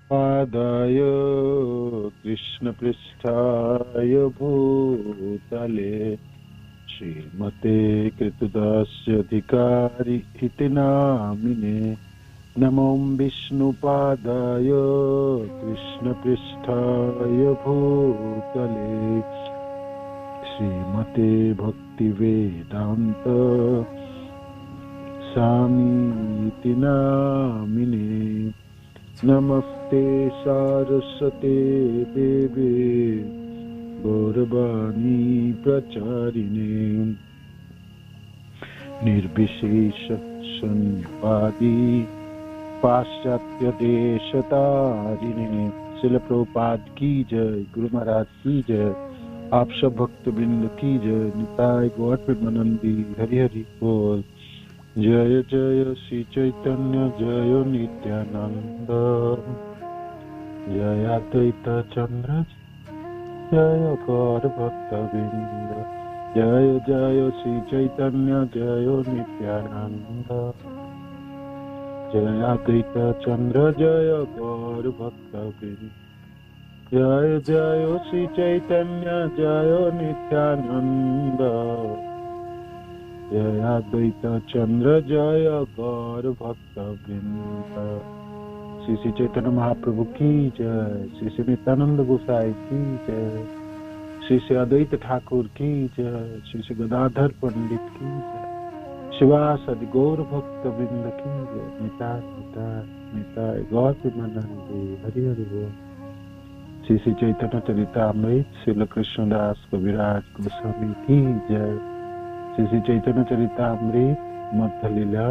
पादाय कृष्णपृष्ठाय भूतले श्रीमते कृतदास्यधिकारी इति नामिने नमो विष्णुपादाय कृष्णपृष्ठाय भूतले श्रीमते भक्तिवेदांत स्वामीति नामिने नमस्ते सारस्वते देवे गौरवाणी प्रचारिणे निर्विशेष शून्यवादी पाश्चात्य देशतारिणे श्रील प्रभुपाद की जय, गुरु महाराज की जय, आप सब भक्त बिंद की जय। निताय गौर प्रेमानंदी हरि हरि बोल। जय जय श्री चैतन्य जय नित्यानंद जय अद्वैत चंद्र जय गौर भक्त बिंद। जय जय श्री चैतन्य जय नित्यानंद जय अद्वैत चंद्र जय गौर भक्त बिंद। जय जय श्री चैतन्य जय नित्यानंद जय अद्वैत चंद्र जय गौर भक्त वृंद। श्री श्री चैतन्य महाप्रभु की जय, श्री श्री नित्यानंद गोसाई की जय, श्री श्री अद्वैत ठाकुर की जय, श्री श्री गदाधर पंडित की जय, शिवासदि गौर भक्त वृंद की जय। निताय निताय निताय गौर प्रेमानंदी हरि हरि बोल। श्री श्री चैतन्य चरितामृत श्रील कृष्णदास कविराज गोस्वामी की जय। श्री श्री चैतन्य चरितामृत मध्य लीला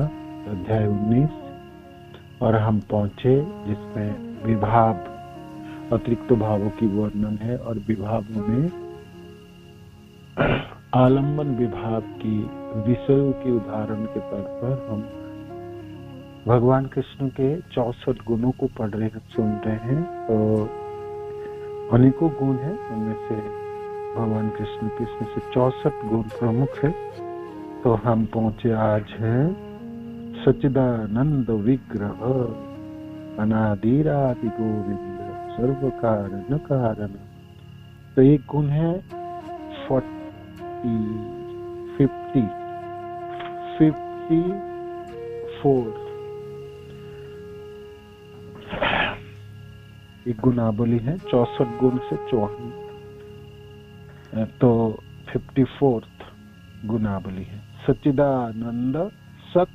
अध्याय 19 और हम पहुंचे जिसमें विभाव अतिरिक्त भावों की वर्णन है और विभावों में आलम्बन विभाव की विषयों के उदाहरण के तौर पर हम भगवान कृष्ण के 64 गुणों को पढ़ रहे सुन रहे हैं। तो अनेकों गुण हैं, उनमें से भगवान कृष्ण के इसमें से 64 गुण प्रमुख है। तो हम पहुंचे आज है सच्चिदानंद विग्रह अनादिरादि गोविंद सर्व कारण कारण। तो एक गुण है 54 एक गुणावली है 64 गुण से 54, तो 54th गुणावली है सच्चिदानंद सत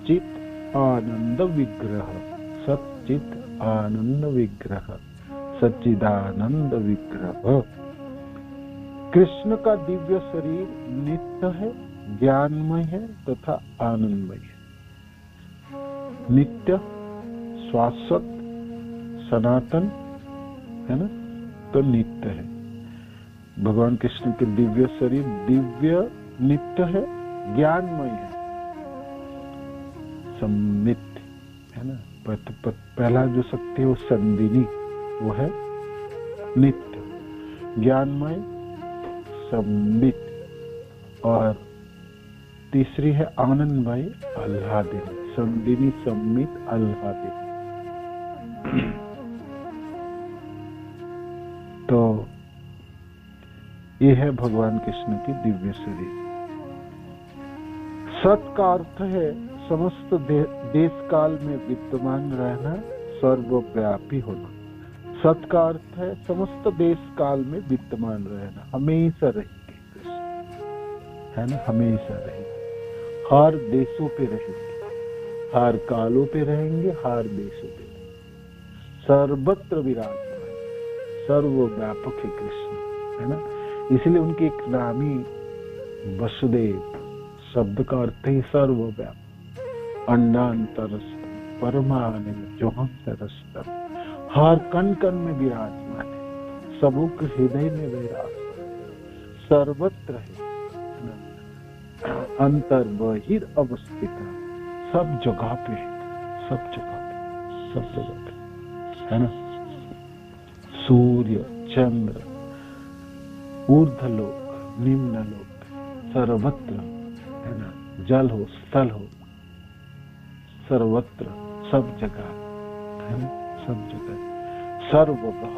चित आनंद विग्रह। सत चित आनंद विग्रह सच्चिदानंद विग्रह। कृष्ण का दिव्य शरीर नित्य है, ज्ञानमय है तथा आनंदमय है। नित्य, शाश्वत, सनातन है ना, तो नित्य है। भगवान कृष्ण के दिव्य शरीर दिव्य नित्य है, ज्ञानमय है, सम्मित है ना। पहला जो शक्ति है वो संदिनी, वो है नित्य, ज्ञानमय, सम्मित, और तीसरी है आनंदमय आह्लादिनी। संदिनी, सम्मित, आह्लादिनी। तो ये है भगवान कृष्ण की दिव्य शरीर। सत का अर्थ है समस्त देश काल में विद्यमान रहना, सर्वव्यापी होना। सत का अर्थ है समस्त देश काल में विद्यमान रहना, हमेशा रहेंगे कृष्ण, है ना, हमेशा रहेंगे, हर देशों पे रहेंगे, हर कालों पे रहेंगे, हर देशों पे रहेंगे, सर्वत्र विराजमान, सर्वव्यापक है कृष्ण, है ना। इसलिए उनके एक नाम ही वसुदेव शब्द का अर्थ ही सर्वव्यापक। अंडांतरस्थ परमानंद जोहंतरस्थ, हर कण कण में विराजमान है, सबों के हृदय में विराजमान, सर्वत्र है, अंतर बहिर अवस्थित, सब जगह पे है, सब जगह पे, सब जगह पे, है ना। सूर्य, चंद्र, ऊर्ध्वलोक, निम्नलोक, सर्वत्र, है ना। जल हो, स्थल हो, सर्वत्र, सब जगह, है ना, सब जगह। सर्वगह,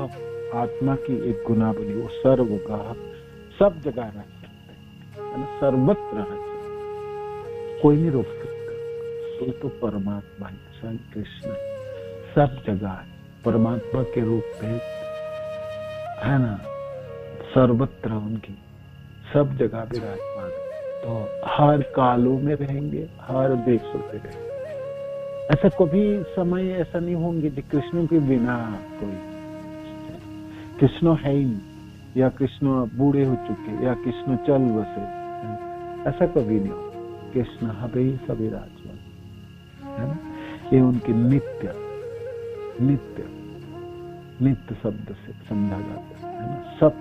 आत्मा की एक गुनावली, वो सर्वगह, सब जगह रह सकते हैं, सर्वत्र रह सकते, कोई नहीं रोक सकता। तो परमात्मा है, श्री कृष्ण सब जगह है, परमात्मा के रूप में है ना, सर्वत्र उनकी सब जगह विराजमान है। तो हर कालों में रहेंगे, हर देशों में रहेंगे। ऐसा कभी समय ऐसा नहीं होंगे कि कृष्ण के बिना कोई, कृष्ण है ही नहीं, या कृष्ण बूढ़े हो चुके, या कृष्ण चल बसे, ऐसा कभी नहीं हो। कृष्ण हमेशा विराजमान है ना। ये उनकी नित्य नित्य नित्य शब्द से समझा जाता है ना। सत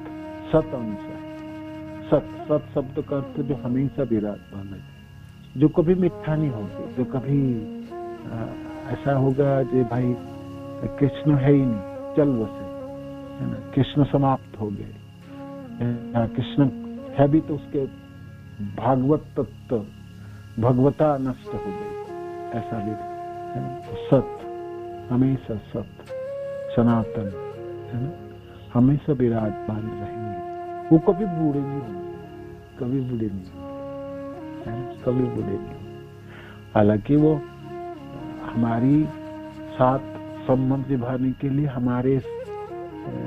सत अंश है, सत सत शब्द का अर्थ जो हमेशा विराजमान है, जो कभी मिथ्या नहीं होगी, जो कभी ऐसा होगा जो भाई कृष्ण है ही नहीं, चल बसे, है ना, कृष्ण समाप्त हो गए, कृष्ण है भी तो उसके भागवत तत्व भगवता नष्ट हो गई, ऐसा भी है ना। तो सत हमेशा सत सनातन है ना, हमेशा विराजमान रहेंगे। वो कभी बूढ़े नहीं होंगे, कभी बूढ़े नहीं होंगे, कभी बूढ़े नहीं होंगे। हालांकि वो हमारी साथ संबंध निभाने के लिए, हमारे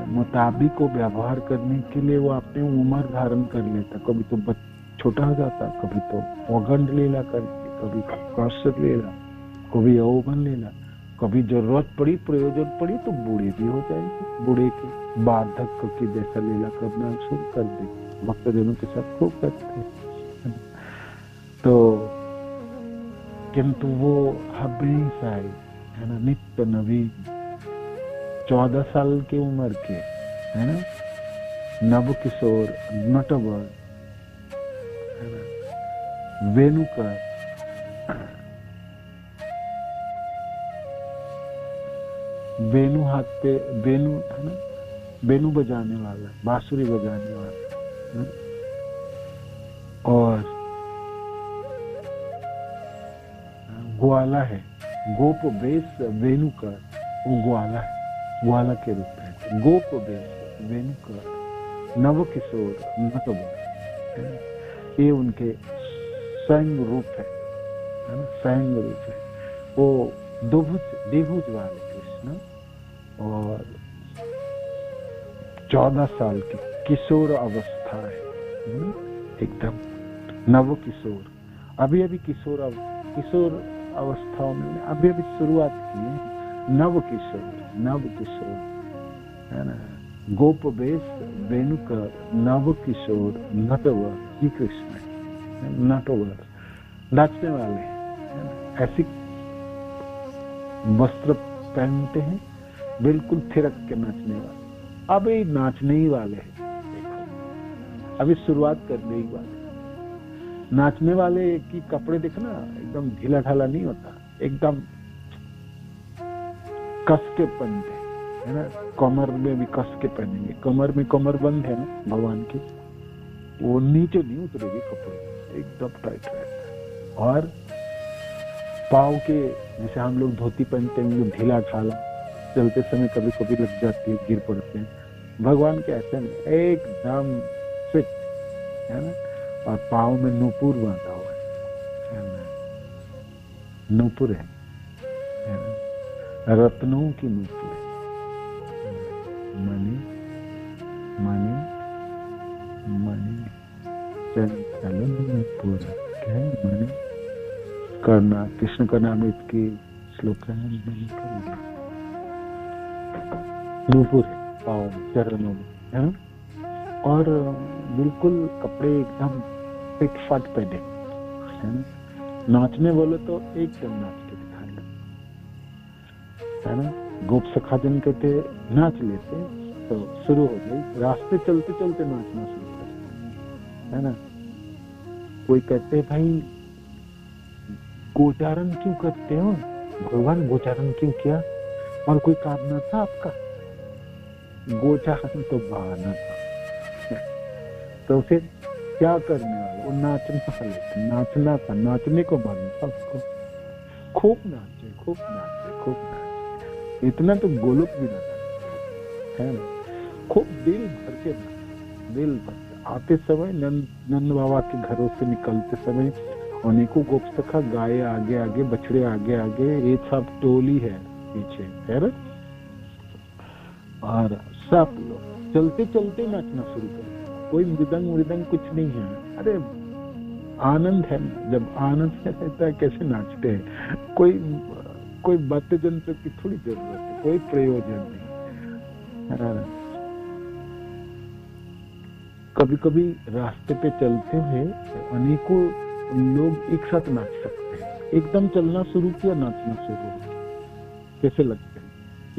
मुताबिक वो व्यवहार करने के लिए वो अपने उम्र धारण कर लेता। कभी तो छोटा हो जाता, कभी तो वगंड लीला करके, कभी कौशल लीला, कभी यौवन लीला, कभी जरूरत पड़ी, प्रयोजन पड़ी तो बूढ़े भी हो जाएंगे, बूढ़े के बाधक की जैसा लीला करना शुरू कर देंगे, भक्तजनों के साथ खूब करते हैं। तो किंतु वो हमेशा है ना, नित्य नवीन, 14 साल की उम्र के है ना, नव किशोर नटवर है ना, वेणुकर, वेणु हाथ पे, वेणु है ना, वेणु बजाने वाला, बांसुरी बजाने वाला है? और ग्वाला है, गोप बेस वेणुकर, वो ग्वाला है, ग्वाला के रूप में गोप बेस वेणुकर, नव किशोर नटवर, ये उनके स्वयं रूप है ना, स्वयं रूप है। वो द्विभुज वाले कृष्ण, और 14 साल की किशोर अवस्था है एकदम, नव किशोर, अभी किशोर अवस्थाओं में अभी शुरुआत की है। नव किशोर है ना, गोप बेस वेणुकर, नव किशोर नटवर, श्री कृष्ण है, नटवर नाचने वाले हैं, ऐसी वस्त्र पहनते हैं, बिल्कुल थिरक के नाचने वाले। अभी नाचने ही वाले हैं, देखो अभी शुरुआत करने ही वाले। नाचने वाले की कपड़े देखना एकदम ढीला ढाला नहीं होता, एकदम कस के पहनते है ना, कमर में भी कस के पहनेंगे, कमर में कमर बंद है ना भगवान की, वो नीचे नहीं उतरेगी, कपड़े एकदम टाइट रहता है। और पाँव के, जैसे हम लोग धोती पहनते हैं ढीला ढाला, चलते समय कभी कभी लग जाती है, गिर पड़ते हैं, भगवान के ऐसे नहीं, एकदम फिट है ना। और पाँव में नूपुर बांधा हुआ है ना, नूपुर है ना, रत्नों की नूपुर है, मणि मणि मणि चंचल नूपुर है मणि करना। कृष्ण का नाम इसकी श्लोक है, नूपुर है पाँव चरणों में है ना। और बिल्कुल कपड़े एकदम फिट फाट पहने है ना। नाचने बोले तो एकदम नाच के दिखाएंगे है ना। गोप सखा जन कहते नाच लेते, तो शुरू हो गई, रास्ते चलते चलते नाचना शुरू करते है ना। कोई कहते भाई गोचारण क्यों करते हो, भगवान गोचारण क्यों किया, और कोई कामना था आपका? गोचारण तो बहाना था तो फिर क्या करने वाले, वो नाचना था, नाचने को मन था उसको, खूब नाचे, इतना तो गोलोक भी ना था है ना। खूब दिल भर के नाच, दिल भर के। आते समय नंद बाबा के घरों से निकलते समय अनेकों गोप सखा, गाय आगे आगे, बछड़े आगे आगे, ये सब टोली है पीछे, है ना। और सब लोग चलते चलते नाचना शुरू कर। कोई मृदंग कुछ नहीं है। अरे आनंद है ना, जब आनंद रहता है कैसे नाचते हैं। कोई वाद्य यंत्र की थोड़ी जरूरत है, कोई प्रयोजन नहीं। कभी कभी रास्ते पे चलते हुए अनेकों लोग एक साथ नाच सकते हैं। एकदम चलना शुरू किया, नाचना शुरू हो गया, कैसे लगते हैं।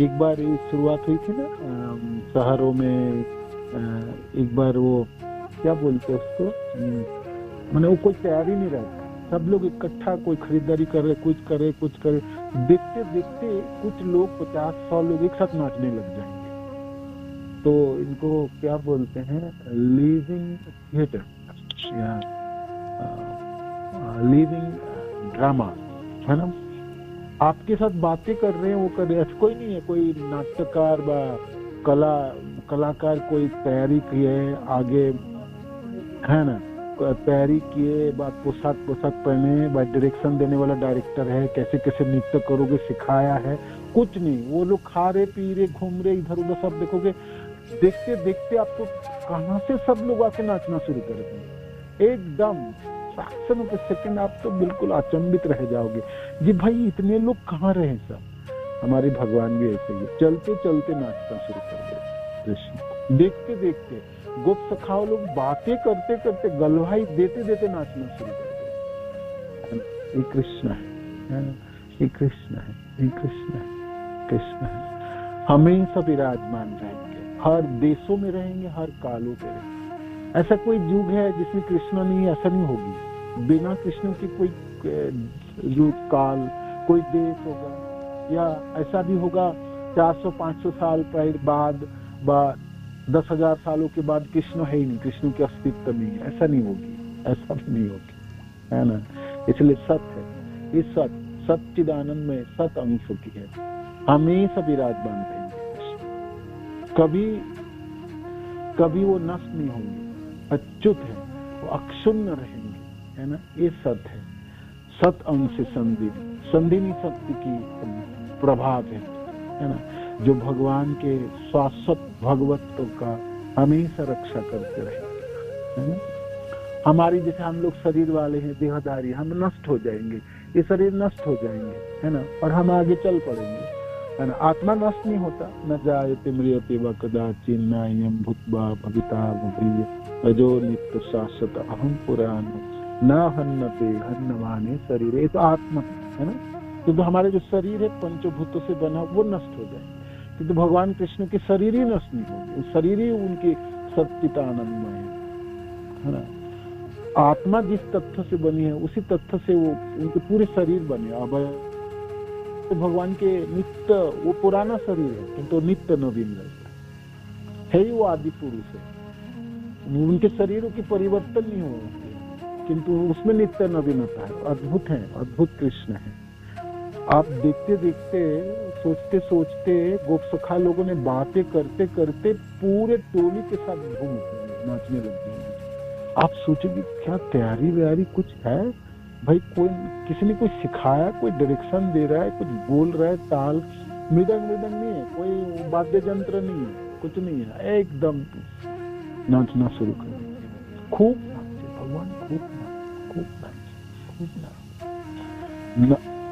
एक बार ये शुरुआत हुई थी ना शहरों में। एक बार वो क्या बोलते उसको, मैंने वो कोई तैयारी नहीं रहता, सब लोग इकट्ठा, कोई खरीदारी कर रहे, कुछ करे। देखते देखते कुछ लोग 50-100 लोग एक साथ नाचने लग जाएंगे। तो इनको क्या बोलते हैं, लिविंग थिएटर या लिविंग ड्रामा, है ना। आपके साथ बातें कर रहे हैं, वो कर रहे हैं, कोई नहीं है, कोई नाट्यकार व कलाकार कोई तैयारी किए आगे, है ना, तैयारी किए, बाद पोशाक पहने, बाद डायरेक्शन देने वाला डायरेक्टर है, कैसे कैसे नृत्य करोगे सिखाया है। कुछ नहीं, वो लोग खा रहे पी रहे घूम रहे इधर उधर, सब देखोगे। देखते देखते आप तो कहां से सब लोग आके नाचना शुरू कर देंगे, एकदम फ्रैक्शन ऑफ ए सेकंड। आप तो बिल्कुल अचंभित रह जाओगे जी, भाई इतने लोग कहाँ रहे सब। हमारे भगवान भी ऐसे ही चलते चलते नाचना शुरू कर दे कृष्ण। देखते देखते गोप सखाओ लोग बातें करते करते, गलवाई देते देते नाचना शुरू कर दे। ये कृष्ण है, ये कृष्ण है, ये कृष्ण है, कृष्ण है। हमेशा विराजमान रहेंगे, हर देशों में रहेंगे, हर कालों पे रहेंगे। ऐसा कोई युग है जिसमें कृष्ण नहीं, ऐसा नहीं होगी। बिना कृष्ण की कोई युग काल, कोई देश होगा, या ऐसा भी होगा 400-500 साल बाद 10,000 सालों के बाद कृष्ण है ही नहीं, कृष्ण के अस्तित्व नहीं है, ऐसा नहीं होगी, ऐसा भी नहीं होगी, है ना। इसलिए सत्य है, ये सच्चिदानंद में सत अंश की है, हमेशा विराजमान रहेंगे। कभी वो नष्ट नहीं होंगे, अच्युत है, वो अक्षुण्ण रहेंगे, है ना। ये सत है, सत अंश संधिनी शक्ति की प्रभाव है ना, जो भगवान के शाश्वत भगवत्व का हमेशा रक्षा करते रहेंगे, है ना। हमारी जैसे हम लोग शरीर वाले हैं, देहधारी, हम नष्ट हो जाएंगे, ये शरीर नष्ट हो जाएंगे, है ना, और हम आगे चल पड़ेंगे, है ना। आत्मा नष्ट नहीं होता, न जायते म्रियते वा कदाचित् नायं भूत्वा भविता भूय अजो नित्य शाश्वत अहम पुराण न हन्नते हन्नमाने शरीर। ये तो आत्मा है ना। तो हमारे जो शरीर है पंचभूतों से बना, वो नष्ट हो जाए, किंतु भगवान कृष्ण के शरीर ही नष्ट नहीं होंगे, शरीर ही उनके सच्चिदानंदमय है ना। आत्मा जिस तत्व से बनी है उसी तत्व से वो उनके पूरे शरीर बने। अब तो भगवान के नित्य, वो पुराना शरीर है किंतु नित्य नवीन रहता है ही, वो आदि पुरुष है। उनके शरीरों की परिवर्तन नहीं हो, किंतु उसमें नित्य नवीनता है। अद्भुत है, अद्भुत कृष्ण है। आप देखते देखते, सोचते सोचते, गोप सखा लोगों ने बातें करते करते पूरे टोली के साथ झूम उठेंगे, नाचने लग जाएंगे। आप सोचेंगे क्या तैयारी व्यारी कुछ है भाई, कोई किसी ने कुछ सिखाया, कोई डायरेक्शन दे रहा है, कुछ बोल रहा है, ताल मृदंग नहीं है, कोई वाद्य यंत्र नहीं है, कुछ नहीं है, एकदम नाचना शुरू कर देंगे। खूब नाचे भगवान, खूब नाचे।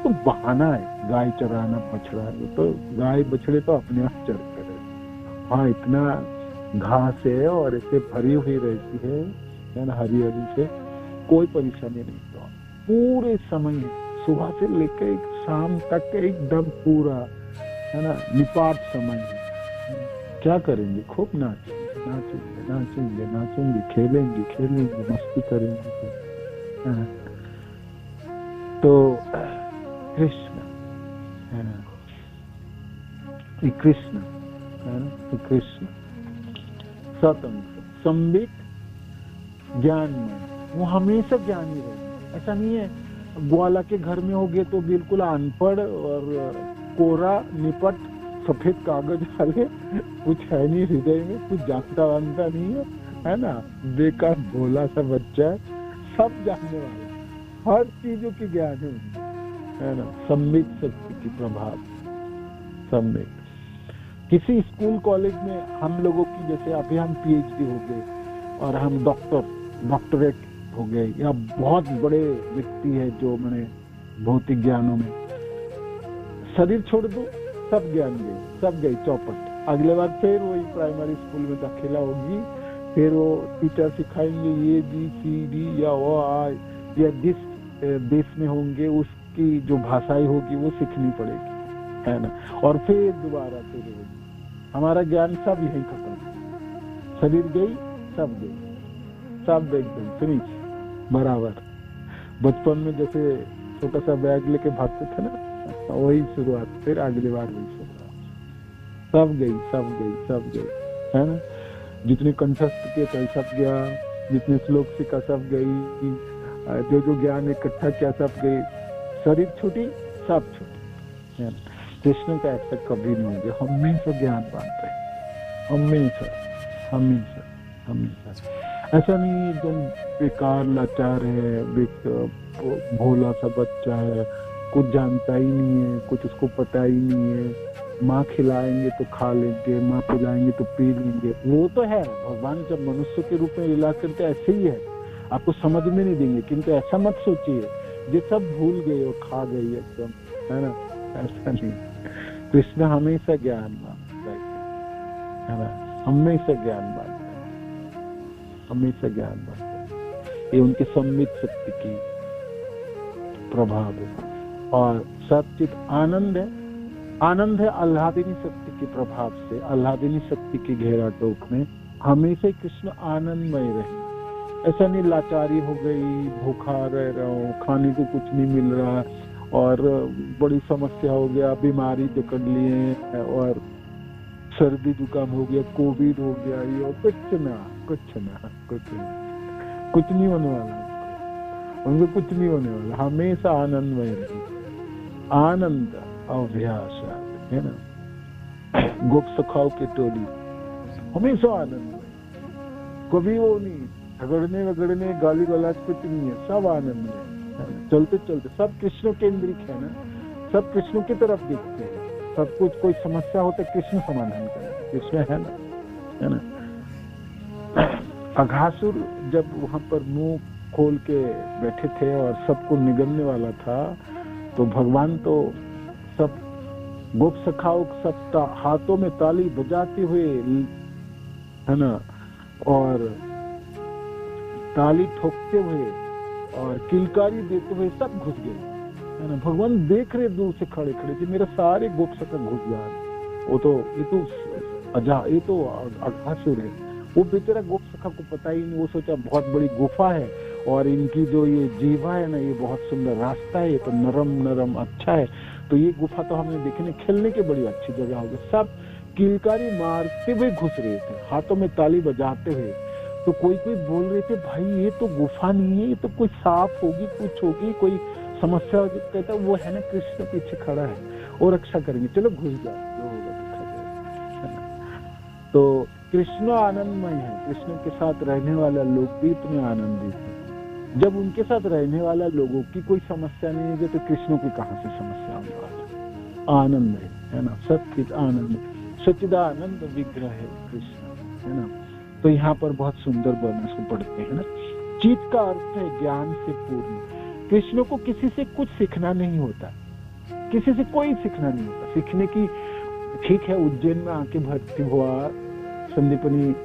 तो बहाना है, गाय चराना, बछड़ा, तो गाय बछड़े तो अपने आप चरते रहते। हाँ, इतना घास है और ऐसे भरी हुई रहती है ना, हरी से कोई परेशानी नहीं। तो पूरे समय सुबह से लेकर शाम तक एकदम पूरा, है ना, निपात समय है। क्या करेंगे, खूब नाचेंगे, खेलेंगे, मस्ती करेंगे। तो कृष्ण है ना, कृष्ण है ना, कृष्ण सतंग संबित ज्ञान में, वो हमेशा ज्ञानी रहे। ऐसा नहीं है ग्वाला के घर में होगे तो बिल्कुल अनपढ़ और कोरा निपट सफेद कागज वाले, कुछ है नहीं हृदय में, कुछ जानता वानता नहीं है ना, बेकार भोला सा बच्चा है, सब जानने वाला, हर चीजों की ज्ञान है ना। सम्मित शक्ति की प्रभाव, सम्मित। किसी स्कूल कॉलेज में हम लोगों की, जैसे अभी हम PhD हो गए और हम डॉक्टरेट हो गए, या बहुत बड़े व्यक्ति है जो मैंने भौतिक ज्ञानों में, शरीर छोड़ दो सब ज्ञान गए, सब गई चौपट। अगले बार फिर वही प्राइमरी स्कूल में दाखिला होगी, फिर वो टीचर सिखाएंगे ABCD या ओ आ, या जिस देश में होंगे उसकी जो भाषाएं होगी वो सीखनी पड़ेगी, है ना। और फिर दोबारा शुरू होगी। हमारा ज्ञान सब यही खत्म, शरीर गई सब गई, सब एकदम फिनिश बराबर। बचपन में जैसे छोटा सा बैग लेके भागते थे ना, वही शुरुआत, फिर अगली बार वही शुरुआत, सब गई सब गई सब गई, है ना। जितने कंठस्थ किए थे सब गया, जितने श्लोक सीखा सब गई, जो जो ज्ञान इकट्ठा किया सब गई, शरीर छूटी सब छूटी, है ना। कृष्ण का ऐसा कभी नहीं होगा, हमेशा ज्ञान बांटते हैं, हमेशा हमेशा हमेशा। ऐसा नहीं एकदम बेकार लाचार है, भोला सा बच्चा है, कुछ जानता ही नहीं है, कुछ उसको पता ही नहीं है। माँ खिलाएंगे तो खा लेंगे, माँ पिलाएंगे तो पी लेंगे, वो तो है। भगवान जब मनुष्य के रूप में लीला करते ऐसे ही है, आपको समझ में नहीं देंगे, किंतु ऐसा मत सोचिए ये सब भूल गए और खा गई एकदम, है ना, ऐसा नहीं। कृष्ण हमेशा ज्ञान बांटता है ना, हमेशा ज्ञान बांटता है, हमेशा ज्ञान बांटता है। ये उनकी सम्मित शक्ति की प्रभाव है। और सचित आनंद है, आनंद है आह्लादिनी शक्ति के प्रभाव से, आह्लादिनी शक्ति की घेरा टोक में हमेशा कृष्ण आनंदमय रहे। ऐसा नहीं लाचारी हो गई, भूखा रह रहा हूँ, खाने को कुछ नहीं मिल रहा और बड़ी समस्या हो गया, बीमारी जकड़ लिए और सर्दी जुकाम हो गया, कोविड हो गया, ये कुछ ना कुछ ना कुछ नहीं, कुछ नहीं होने वाला उनको, कुछ नहीं होने वाला। हमेशा आनंदमय रहे, आनंद अभ्यास, है ना। गोप सखाओ की टोली हमेशा आनंद में, कभी वो नहीं झगड़ने वगड़ने गाली गलौज कुछ नहीं है, सब आनंद में। चलते चलते सब कृष्ण केंद्रित है ना, सब कृष्ण की तरफ देखते हैं, सब कुछ कोई समस्या हो तो कृष्ण समाधान करे, कृष्ण है ना। अघासुर जब वहां पर मुंह खोल के बैठे थे और सबको निगलने वाला था, तो भगवान तो सब गोप सखाओं सब हाथों में ताली बजाते हुए, है ना, और ताली ठोकते हुए और किलकारी देते हुए सब घुस गए, है ना। भगवान देख रहे दूर से खड़े खड़े थे, मेरे सारे गोप सखा घुस जा रहे। ये तो अघासुर है। वो बेचारा गोप सखा को पता ही नहीं, वो सोचा बहुत बड़ी गुफा है और इनकी जो ये जीवा है ना, ये बहुत सुंदर रास्ता है, ये तो नरम नरम अच्छा है, तो ये गुफा तो हमें देखने खेलने की बड़ी अच्छी जगह होगी। सब किलकारी मारते हुए घुस रहे थे, हाथों में ताली बजाते हुए। तो कोई कोई बोल रहे थे, भाई ये तो गुफा नहीं है, ये तो कोई सांप होगी, कुछ होगी, कोई समस्या होगी। कहता वो है ना कृष्ण पीछे खड़ा है, वो रक्षा करेंगे, चलो घुस जाओ, जो होगा देखा जाएगा। तो कृष्ण आनंदमय है, कृष्ण के साथ रहने वाला लोग भी इतने आनंदित है। जब उनके साथ रहने वाला लोगों की कोई समस्या नहीं है तो कृष्ण की कहाँ से समस्या होने वाली। आनंद है ना, सच्चिद आनंद, सच्चिदानंद विग्रह है कृष्ण, है ना। तो यहाँ पर बहुत सुंदर वर्णन को पढ़ते हैं ना। चित का अर्थ है ज्ञान से पूर्ण। कृष्ण को किसी से कुछ सीखना नहीं होता, किसी से कोई सीखना नहीं होता। सीखने की ठीक है, उज्जैन में आके भर्ती हुआ, संदीपनी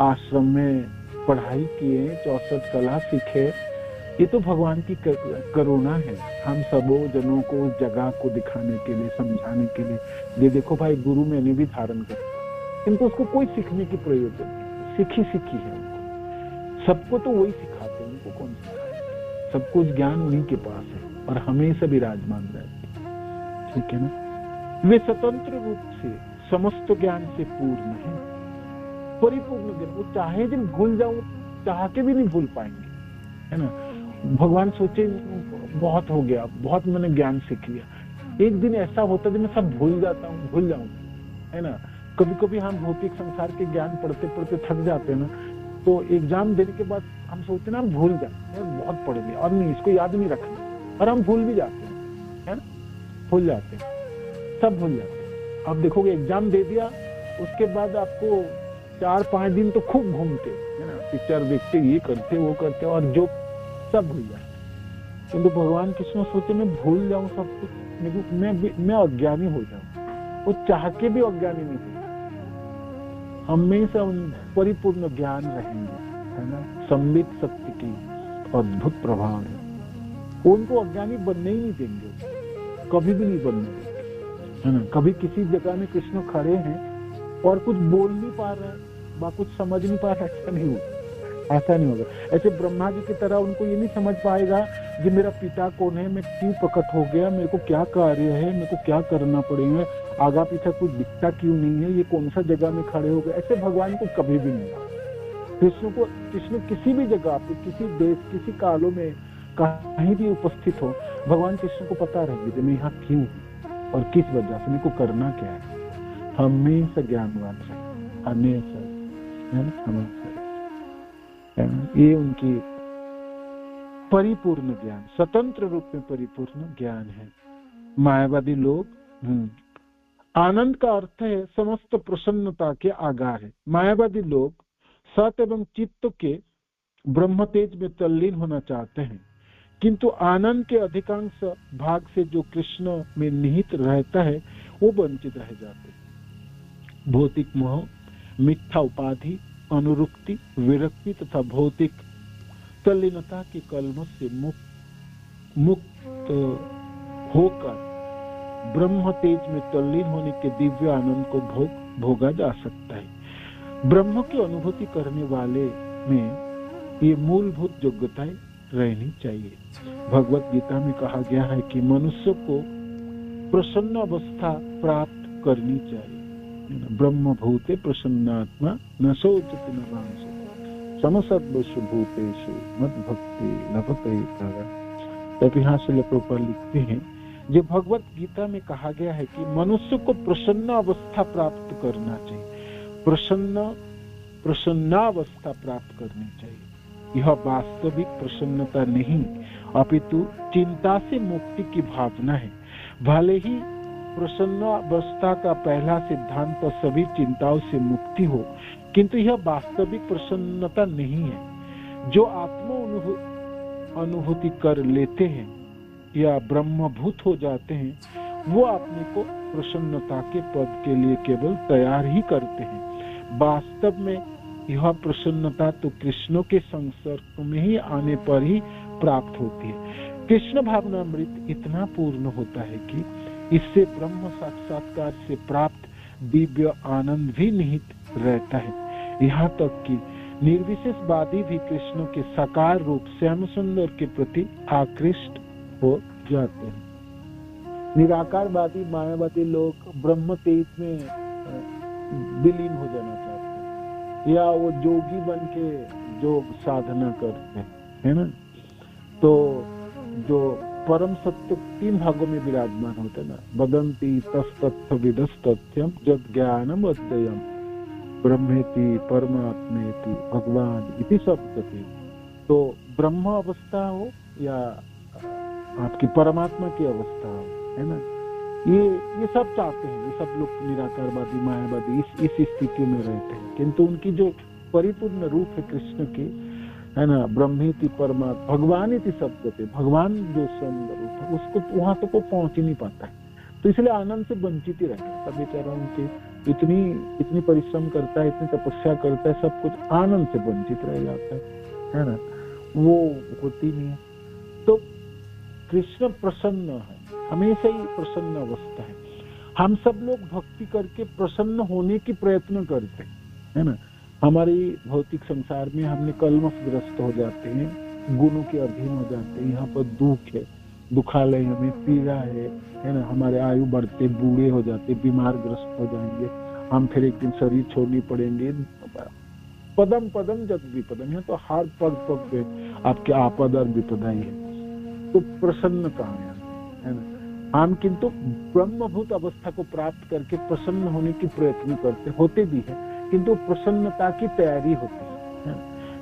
आश्रम में पढ़ाई किए, 64 कला सीखे, ये तो भगवान की करुणा है हम सबों जनों को उस जगह को दिखाने के लिए, समझाने के लिए। ये देखो भाई, गुरु मैंने भी धारण कर, किंतु उसको कोई सीखने की प्रयोजन नहीं, सीखी है उनको। सबको तो वही सिखाते हैं, उनको कौन सिखाए? सब कुछ ज्ञान उन्हीं के पास है और हमेशा विराजमान रहते, ठीक है ना। वे स्वतंत्र रूप से समस्त ज्ञान से पूर्ण है, परिपूर्ण ज्ञान। वो चाहे जब भूल जाऊं, चाह के भी नहीं भूल पाएंगे, है ना। भगवान सोचे बहुत हो गया, बहुत मैंने ज्ञान सीख लिया, एक दिन ऐसा होता है जब मैं सब भूल जाता हूँ, भूल जाऊंगा, है ना। कभी कभी हम भौतिक संसार के ज्ञान पढ़ते पढ़ते थक जाते हैं ना, तो एग्जाम देने के बाद हम सोचते हैं ना, हम भूल जाते हैं, बहुत पढ़ लिया और नहीं, इसको याद नहीं रखना, और हम भूल भी जाते हैं, है ना, भूल जाते हैं, सब भूल जाते हैं। अब देखोगे एग्जाम दे दिया, उसके बाद आपको 4-5 दिन तो खूब घूमते, है ना, पिक्चर देखते, ये करते वो करते, और जो सब भूल जाते। किंतु भगवान कृष्ण सोचे मैं भूल जाऊं सब कुछ, मैं अज्ञानी हो जाऊं, वो चाह के भी अज्ञानी नहीं थे, हमेशा उन परिपूर्ण ज्ञान रहेंगे, है ना। संबित शक्ति की अद्भुत प्रभाव है, उनको अज्ञानी बनने ही नहीं देंगे, कभी भी नहीं बनने देंगे, है ना। कभी किसी जगह में कृष्ण खड़े हैं और कुछ बोल नहीं पा रहा है, कुछ समझ नहीं पा रहा, ऐसा नहीं होगा, ऐसा नहीं होगा। ऐसे ब्रह्मा जी की तरह उनको ये नहीं समझ पाएगा कि मेरा पिता कौन है, मैं क्यों प्रकट हो गया, मेरे को क्या कार्य है, मेरे को क्या करना पड़ेगा, आगा पीछा कुछ दिखता क्यों नहीं है, ये कौन सा जगह में खड़े हो गए, ऐसे भगवान को कभी भी नहीं होगा। कृष्ण किसी भी जगह पे, किसी देश, किसी कालों में कहीं भी उपस्थित हो, भगवान कृष्ण को पता रहेगी मैं यहाँ क्यों हूँ और किस वजह से, मेरे को करना क्या है। हमेशा ज्ञानवान है, हमेशा, है ना, हमेशा। ये उनकी परिपूर्ण ज्ञान, स्वतंत्र रूप में परिपूर्ण ज्ञान है। मायावादी लोग, आनंद का अर्थ है समस्त प्रसन्नता के आगार है। मायावादी लोग सत एवं चित्त के ब्रह्म तेज में तल्लीन होना चाहते हैं, किंतु आनंद के अधिकांश भाग से जो कृष्ण में निहित रहता है वो वंचित रह जाते हैं। भौतिक मोह, मिथ्या उपाधि, अनुरुक्ति, विरक्ति तथा भौतिक तल्लीनता के कलमश से मुक्त होकर ब्रह्म तेज में तल्लीन होने के दिव्य आनंद को भोगा जा सकता है। ब्रह्म की अनुभूति करने वाले में ये मूलभूत योग्यताएं रहनी चाहिए। भगवत गीता में कहा गया है कि मनुष्य को प्रसन्न अवस्था प्राप्त करनी चाहिए। ब्रह्म भूते प्रसन्नात्मा न शोचति न वांछति समसर्वसु भूतेषु मद भक्ति लभते तदा। तब यहाँ से प्रभुपाद लिखते हैं, जो भगवत गीता में कहा गया है कि मनुष्य को प्रसन्न अवस्था प्राप्त करना चाहिए, प्रसन्नावस्था प्राप्त करनी चाहिए। यह वास्तविक प्रसन्नता नहीं अपितु चिंता से मुक्ति की भावना है। भले ही प्रसन्न अवस्था का पहला सिद्धांत सभी चिंताओं से मुक्ति हो, किंतु यह वास्तविक प्रसन्नता नहीं है। जो आत्म अनुभूति कर लेते हैं या ब्रह्मभूत हो जाते हैं, वो अपने को प्रसन्नता के पद के लिए केवल तैयार ही करते हैं। वास्तव में यह प्रसन्नता तो कृष्ण के संसर्ग में ही आने पर ही प्राप्त होती है। कृष्ण भावनामृत इतना पूर्ण होता है कि इससे ब्रह्म साक्षात्कार से प्राप्त दिव्य आनंद भी निहित रहता है। यहाँ तक कि निर्विशेषवादी भी कृष्ण के साकार रूप श्याम सुंदर के प्रति आकृष्ट हो जाते हैं। निराकारवादी मायावादी लोग ब्रह्म तेज में विलीन हो जाना चाहते हैं, या वो जोगी बन के योग साधना करते हैं, है ना। तो जो परम सत्य 3 भागों में विराजमान होते हैं ना, वदन्ति तस्तत्थ विदस्तथ्यम जद ज्ञानम अद्वयम ब्रह्मेति परमात्मेति भगवान इति शब्दते। तो ब्रह्म अवस्था हो या आपकी परमात्मा की अवस्था हो, है ना, ये सब चाहते हैं। ये सब लोग निराकारवादी मायावादी इस स्थिति में रहते हैं, किंतु उनकी जो परिपूर्ण रूप है कृष्ण की, है ना, ब्रह्मेति परमात्मा भगवान इति शब्दते, भगवान जो सुंदर रूप है उसको वहां तक को पहुंच ही नहीं पाता है। तो इसलिए आनंद से वंचित ही रहता है। सब बेचारा उनके इतनी परिश्रम करता है, इतनी तपस्या करता है, सब कुछ आनंद से वंचित रह जाता है ना, वो होती नहीं है। तो कृष्ण प्रसन्न है, हमेशा ही प्रसन्न अवस्था है। हम सब लोग भक्ति करके प्रसन्न होने की प्रयत्न करते हैं, है ना। हमारी भौतिक संसार में हमने कलमशग्रस्त हो जाते हैं, गुणों के अधीन हो जाते हैं। यहाँ पर दुख है, दुखालय हमें पीड़ा है ना। हमारे आयु बढ़ते, बूढ़े हो जाते, बीमार ग्रस्त हो जाएंगे, हम फिर एक दिन शरीर छोड़नी पड़ेंगे। पदम पदम जद विपदम है, तो हर पग पग पे आपके आपद और विपदा ही है। तो प्रसन्न कहाँ है ना। हम किंतु ब्रह्मभूत अवस्था को प्राप्त करके प्रसन्न होने की प्रयत्न करते होते भी है, किंतु प्रसन्नता की तैयारी होती है।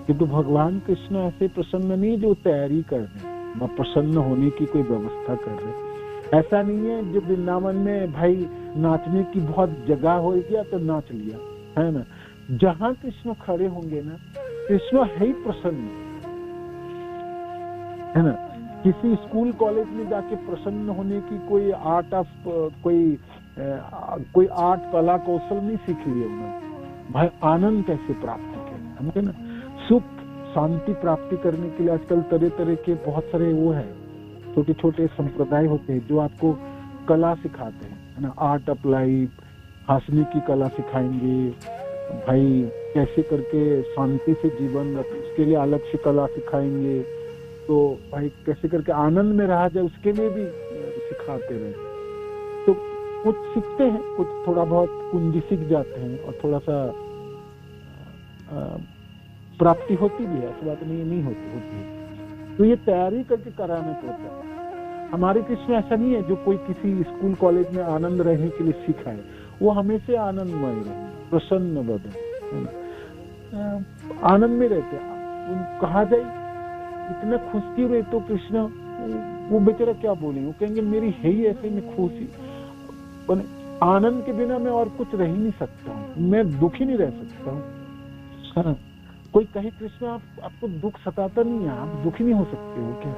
किंतु भगवान कृष्ण ऐसे प्रसन्न नहीं जो तैयारी कर रहे, प्रसन्न होने की कोई व्यवस्था कर रहे। ऐसा नहीं है जो वृंदावन में भाई नाचने की बहुत जगह हो गया तो नाच लिया, है ना। जहां कृष्ण खड़े होंगे ना, कृष्ण है ही प्रसन्न, है ना। किसी स्कूल कॉलेज में जाके प्रसन्न होने की कोई आर्ट ऑफ कोई आर्ट कला कौशल नहीं सीख लिए उन्होंने। भाई आनंद कैसे प्राप्त करें, समझे ना। सुख शांति प्राप्ति करने के लिए आजकल तरह तरह के बहुत सारे वो है, छोटे छोटे संप्रदाय होते हैं जो आपको कला सिखाते हैं, है ना। आर्ट ऑफ लाइफ, हंसने की कला सिखाएंगे, भाई कैसे करके शांति से जीवन रखें उसके लिए अलग से कला सिखाएंगे, तो भाई कैसे करके आनंद में रहा जाए उसके लिए भी सिखाते रहे। तो कुछ सीखते हैं, कुछ थोड़ा बहुत कुंजी सीख जाते हैं और थोड़ा सा प्राप्ति होती भी है, ऐसी बात नहीं होती है। तो ये तैयारी करके कराना पड़ता है। हमारे कृष्ण ऐसा नहीं है जो कोई किसी स्कूल कॉलेज में आनंद रहने के लिए सिखाए, वो हमेशा आनंदमय रहे, प्रसन्न बदन, आनंद में रहते। कहा जाए इतना खुश क्यों रहे तो कृष्ण, वो बेचारा क्या बोले, वो कहेंगे मेरी है ही ऐसे में खुशी, आनंद के बिना मैं और कुछ रह ही नहीं सकता हूँ, मैं दुखी नहीं रह सकता हूँ। कोई कहे कृष्ण आपको दुख सताता नहीं है, आप दुखी नहीं हो सकते हो क्या,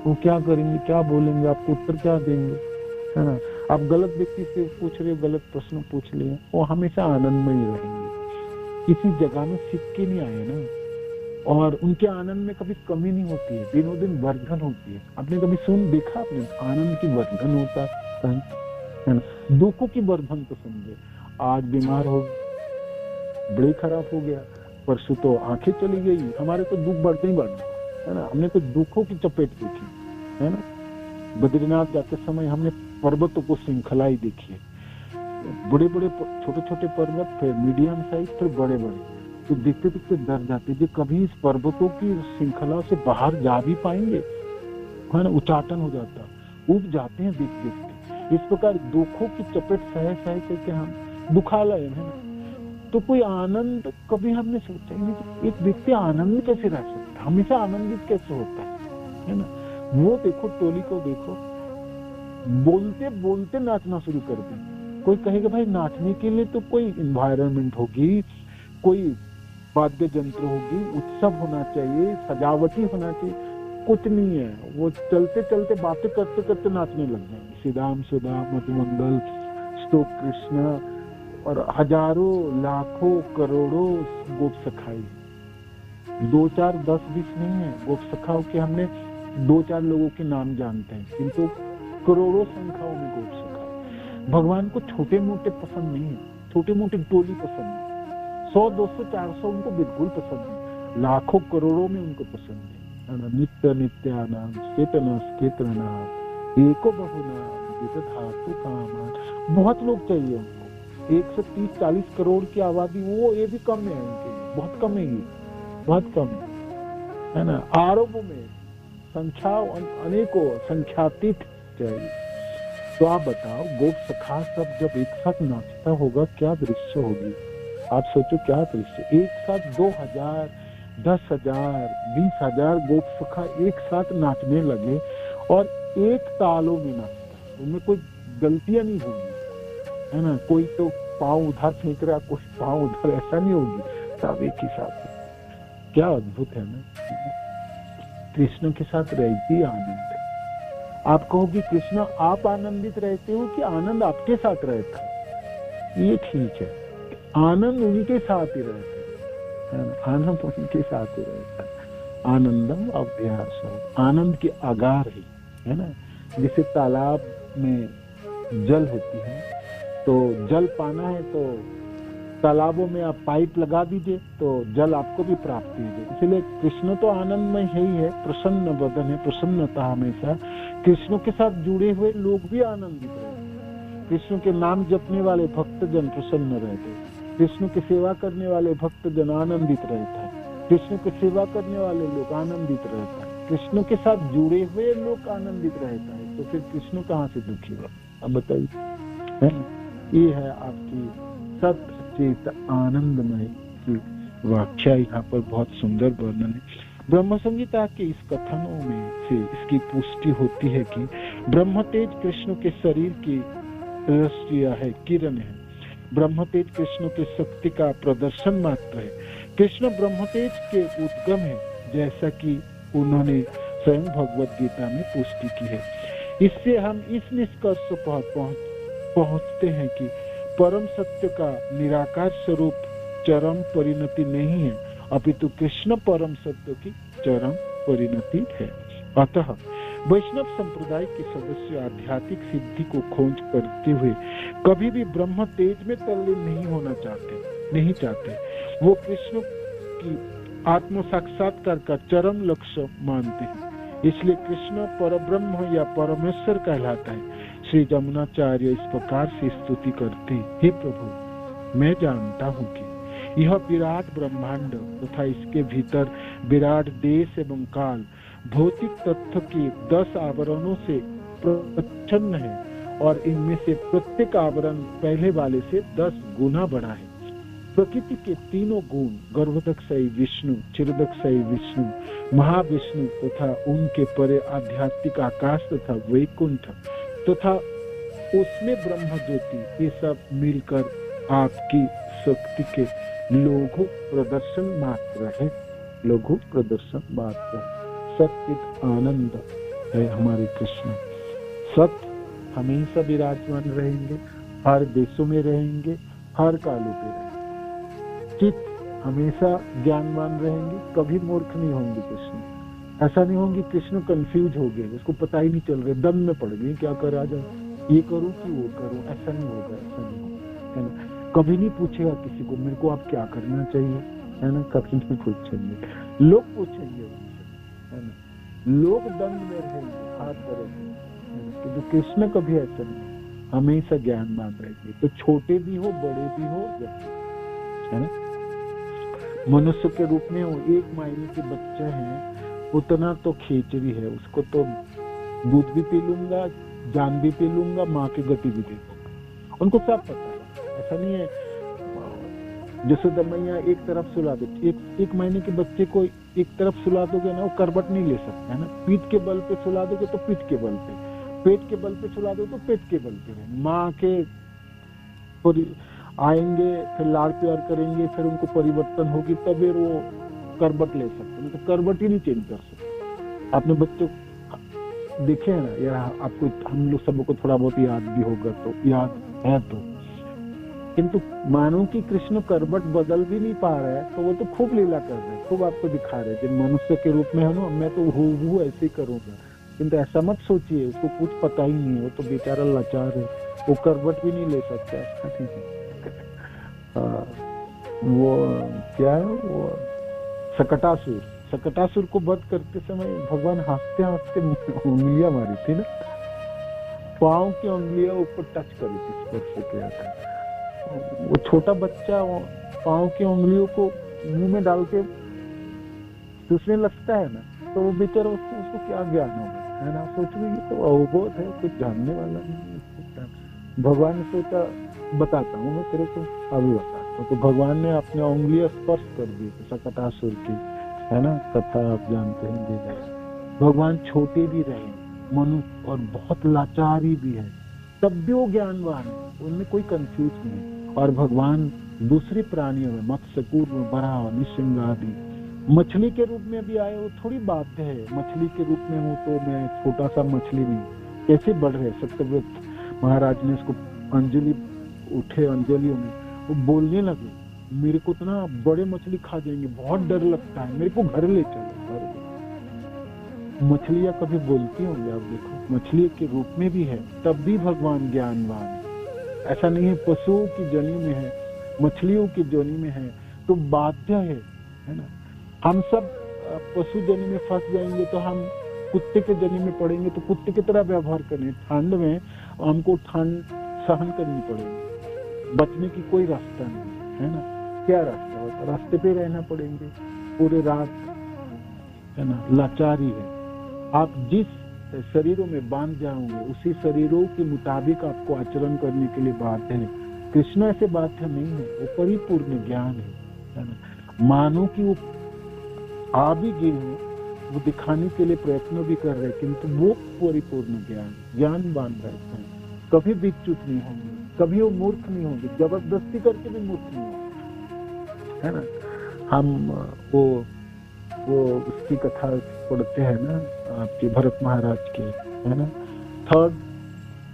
वो क्या करेंगे, क्या बोलेंगे, आपको उत्तर क्या देंगे, है ना। आप गलत व्यक्ति से पूछ रहे हो, गलत प्रश्न पूछ लिए, वो हमेशा आनंद में ही रहेंगे, किसी जगह में सीख के नहीं आए ना। और उनके आनंद में कभी कमी नहीं होती है, दिनों दिन वर्धन होती है। आपने कभी देखा आपने आनंद की वर्धन होता है ना। दुखों की वर्धन तो समझे, आज बीमार हो, बड़े खराब हो गया, परसों तो आंखें चली गई, हमारे तो दुख बढ़ते ही बढ़ना, है ना। हमने तो दुखों की चपेट देखी, है ना। बद्रीनाथ जाते समय हमने पर्वतों को श्रृंखला ही देखी है, बड़े बड़े छोटे छोटे पर्वत, फिर मीडियम साइज, फिर बड़े बड़े, तो देखते देखते डर जाते जो कभी इस पर्वतों की श्रृंखला से बाहर जा भी पाएंगे, है ना। उचाटन हो जाता, उब जाते हैं देख देखते। इस प्रकार दुखों की चपेट सह सह करके हम दुखालय, है ना। तो कोई आनंद कभी हमने सोचा ही नहीं, एक व्यक्ति आनंद कैसे रह सकता, हमेशा आनंदित कैसे होता है ना। वो देखो टोली को देखो, बोलते बोलते नाचना शुरू कर दें। कोई कहेगा भाई नाचने के लिए तो कोई इन्वायरमेंट होगी, कोई वाद्य यंत्र होगी, उत्सव होना चाहिए, सजावटी होना चाहिए, कुछ नहीं है। वो चलते चलते बातें करते करते नाचने लग जाएंगे। श्रीराम सुदाम मधुमंगल स्तोत्र कृष्ण और हजारों लाखों करोड़ों गोप सखाई, 2 4 10 20 नहीं है गोप सखाओं के, हमने 2 4 लोगों के नाम जानते हैं, किंतु करोड़ों संख्याओं में गोप सखाई। भगवान को छोटे मोटे पसंद नहीं है, छोटे मोटे टोली पसंद है, 100 200 400 उनको बिल्कुल पसंद है, लाखों करोड़ों में उनको पसंद है। नित्य नित्यानाम चेतन चेतनाम एको बहुनाम धातु कामान, बहुत लोग चाहिए उनको, 130-40 करोड़ की आबादी, वो ये भी कम है उनके, बहुत कम है, बहुत कम है ना। आरोपों में संख्या अनेकों संख्यातीत चाहिए। तो आप बताओ गोप सखा सब जब एक साथ नाचता होगा क्या दृश्य होगी, आप सोचो क्या दृश्य। एक साथ 2000 10,000 20,000 गोप सखा एक साथ नाचने लगे और एक तालों में नाचता है, उनमें कोई गलतियां नहीं होंगी, है ना। कोई तो पाँव उधर फेंक रहा, कोई पाँव उधर, ऐसा नहीं होगी, सब एक ही साथ। क्या अद्भुत है ना, कृष्ण के साथ रहती आनंद है। आप कहोगे कृष्ण आप आनंदित रहते हो कि आनंद आपके साथ रहता है, ये ठीक है, आनंद उनके साथ ही रहता है, आनंद उनके साथ ही रहता है। आनंदम अभ्यास, आनंद की आगार है ना। जैसे तालाब में जल होती है, तो जल पाना है तो तालाबों में आप पाइप लगा दीजिए तो जल आपको भी प्राप्ति है। इसलिए कृष्ण तो आनंदमय है ही है, प्रसन्न वदन है, प्रसन्नता हमेशा। कृष्ण के साथ जुड़े हुए लोग भी आनंदित रहते हैं, कृष्ण के नाम जपने वाले भक्तजन प्रसन्न रहते हैं, कृष्ण की सेवा करने वाले भक्तजन आनंदित रहता है, कृष्ण की सेवा करने वाले लोग आनंदित रहता है। कृष्ण के साथ जुड़े हुए लोग आनंदित रहता है, तो फिर कृष्ण कहाँ से दुखी होगा? अब बताइए, है ना? ये है आपकी सत चेत आनंदमय की व्याख्या, यहाँ पर बहुत सुंदर वर्णन है। ब्रह्म संहिता के इस कथनों में से इसकी पुष्टि होती है कि ब्रह्म तेज कृष्ण के शरीर की रश्मियां है, किरण है। ब्रह्म तेज कृष्ण के शक्ति का प्रदर्शन मात्र है। कृष्ण ब्रह्म तेज के उद्गम है, जैसा कि उन्होंने स्वयं भगवत गीता में पुष्टि की है। इससे हम इस निष्कर्ष पर पहुंचते हैं कि परम सत्य का निराकार स्वरूप चरम परिणति नहीं है, अपितु कृष्ण परम सत्य की चरम परिणति है। अतः वैष्णव संप्रदाय के सदस्य आध्यात्मिक सिद्धि को खोज करते हुए कभी भी ब्रह्म तेज में तल्लीन नहीं होना चाहते। वो कृष्ण की आत्म साक्षात्कार का चरम लक्ष्य मानते हैं। इसलिए कृष्ण परब्रह्म या परमेश्वर कहलाता है। श्री जमुनाचार्य इस प्रकार से स्तुति करते हैं, हे प्रभु, मैं जानता हूँ कि यह विराट ब्रह्मांड तथा इसके भीतर विराट देश एवं काल भौतिक तत्व के 10 आवरणों से प्रच्छन्न है, और इनमें से प्रत्येक आवरण पहले वाले से 10 गुना बड़ा है। प्रकृति के तीनों गुण, गर्भोदकशयी विष्णु, चिरदकशयी विष्णु, महाविष्णु तथा उनके परे आध्यात्मिक आकाश तथा वैकुंठ तथा उसमें ब्रह्म ज्योति, ये सब मिलकर आपकी शक्ति के लघु प्रदर्शन मात्र है। लघु प्रदर्शन मात्र है। सत्चित आनंद है हमारे कृष्ण। सत्य हमेशा विराजमान रहेंगे, हर देशों में रहेंगे, हर कालों पे रहेंगे। चित हमेशा ज्ञानवान रहेंगे, कभी मूर्ख नहीं होंगे कृष्ण। ऐसा नहीं होंगे कृष्ण कंफ्यूज हो गए, उसको पता ही नहीं चल रहा, दम में पड़ गए, क्या करा जाए, ये करूं कि वो करूं। ऐसा नहीं होगा, ऐसा नहीं होगा, है ना? कभी नहीं पूछेगा किसी को मेरे को आप क्या करना चाहिए, है ना? कभी नहीं पूछेंगे, लोग पूछेंगे उनसे, है ना? लोग दंड में रहेंगे, हाथ करेंगे, किंतु कृष्ण कभी ऐसा नहीं, हमेशा ज्ञानवान रहेंगे। तो छोटे भी हो, बड़े भी हो, है ना? मनुष्य के रूप में वो 1 महीने के बच्चे हैं, उतना तो खींचड़ी है, उसको तो दूध भी पी लूंगा, जान भी पी लूंगा, माँ की गति भी दे दूंगा, उनको सब पता है। ऐसा नहीं है जसोदा मैया एक तरफ सुला दे, एक महीने के बच्चे को एक तरफ सुला दोगे ना, वो करबट नहीं ले सकता, है ना? पीठ के बल पे सुला दोगे तो पीठ के बल पे, पेट के बल पे सुला दो तो पेट के बल पे। माँ के आएंगे, फिर लाड़ प्यार करेंगे, फिर उनको परिवर्तन होगी, तब वो करबट ले सकते, नहीं तो करबट ही नहीं चेंज कर सकते। आपने बच्चों देखे है ना, या आपको, हम लोग सबको थोड़ा बहुत याद भी होगा, तो याद है तो, किंतु मानो कि कृष्ण करबट बदल भी नहीं पा रहा है, तो वो तो खूब लीला कर रहे हैं, खूब आपको दिखा रहे हैं कि मनुष्य के रूप में है ना, मैं तो हूँ ऐसे ही करूंगा। किंतु ऐसा मत सोचिए, उसको कुछ पता ही नहीं है, वो तो बेचारा लाचार है, वो करबट भी नहीं ले सकता। वो क्या है, वो सकटासुर को वध करते समय भगवान हंसते हंसते उंगलियां मारी थी ना, पांव की उंगलियां ऊपर टच करी थी, स्पर्श किया था। वो छोटा बच्चा पांव की उंगलियों को मुंह में डाल के चूसने लगता है ना, तो वो बेचारा उसको क्या ज्ञान होगा, है ना? सोचो ये तो अवबोध है, कुछ जानने वाला नहीं। भगवान ने सोचा बताता हूँ मैं तेरे को, अभी बताता हूँ। तो भगवान ने अपने उंगलियां स्पर्श कर दी सकटासुर की, है ना? कथा आप जानते हैं। भगवान छोटे भी रहे, मनुष्य, और बहुत लाचारी भी है, तब भी वो ज्ञानवान है, उनमें कोई कंफ्यूज नहीं। और भगवान दूसरे प्राणियों में, मत्स्य, कूर्म, वराह, नृसिंह आदि मछली के रूप में भी आए, वो थोड़ी बात है। मछली के रूप में हूँ तो मैं छोटा सा मछली नहीं, कैसे बढ़ रहे। सत्यव्रत महाराज ने उसको अंजलि उठे, अंजलियों में वो बोलने लगे, मेरे को इतना बड़े मछली खा जाएंगे, बहुत डर लगता है, मेरे को घर ले चलो। मछलियां कभी बोलती होंगी, आप देखो, मछली के रूप में भी है, तब भी भगवान ज्ञानवान है। ऐसा नहीं है पशुओं की जोनि में है, मछलियों की जोनि में है, तो बाध्य है ना? हम सब पशु जोनि में फंस जाएंगे तो हम कुत्ते के जोनि में पड़ेंगे, तो कुत्ते की तरह व्यवहार करें। ठंड में हमको ठंड सहन करनी पड़ेगी, बचने की कोई रास्ता नहीं, है ना? क्या रास्ता होता, रास्ते पे रहना पड़ेंगे पूरे रात, है ना? लाचारी है। आप जिस शरीरों में बांध जाओगे उसी शरीरों के मुताबिक आपको आचरण करने के लिए बाध्य है। कृष्ण ऐसे बाध्य नहीं है, वो परिपूर्ण ज्ञान है ना। मानो कि वो आ भी गए हैं, वो दिखाने के लिए प्रयत्न भी कर रहे हैं, किंतु वो परिपूर्ण ज्ञान बांध रहते हैं। कभी विच्युत नहीं होंगे, कभी वो मूर्ख नहीं होंगे, जबरदस्ती करके भी मूर्ख नहीं होंगे, है ना। हम वो उसकी कथा पढ़ते हैं ना, आपके भरत महाराज के, है ना।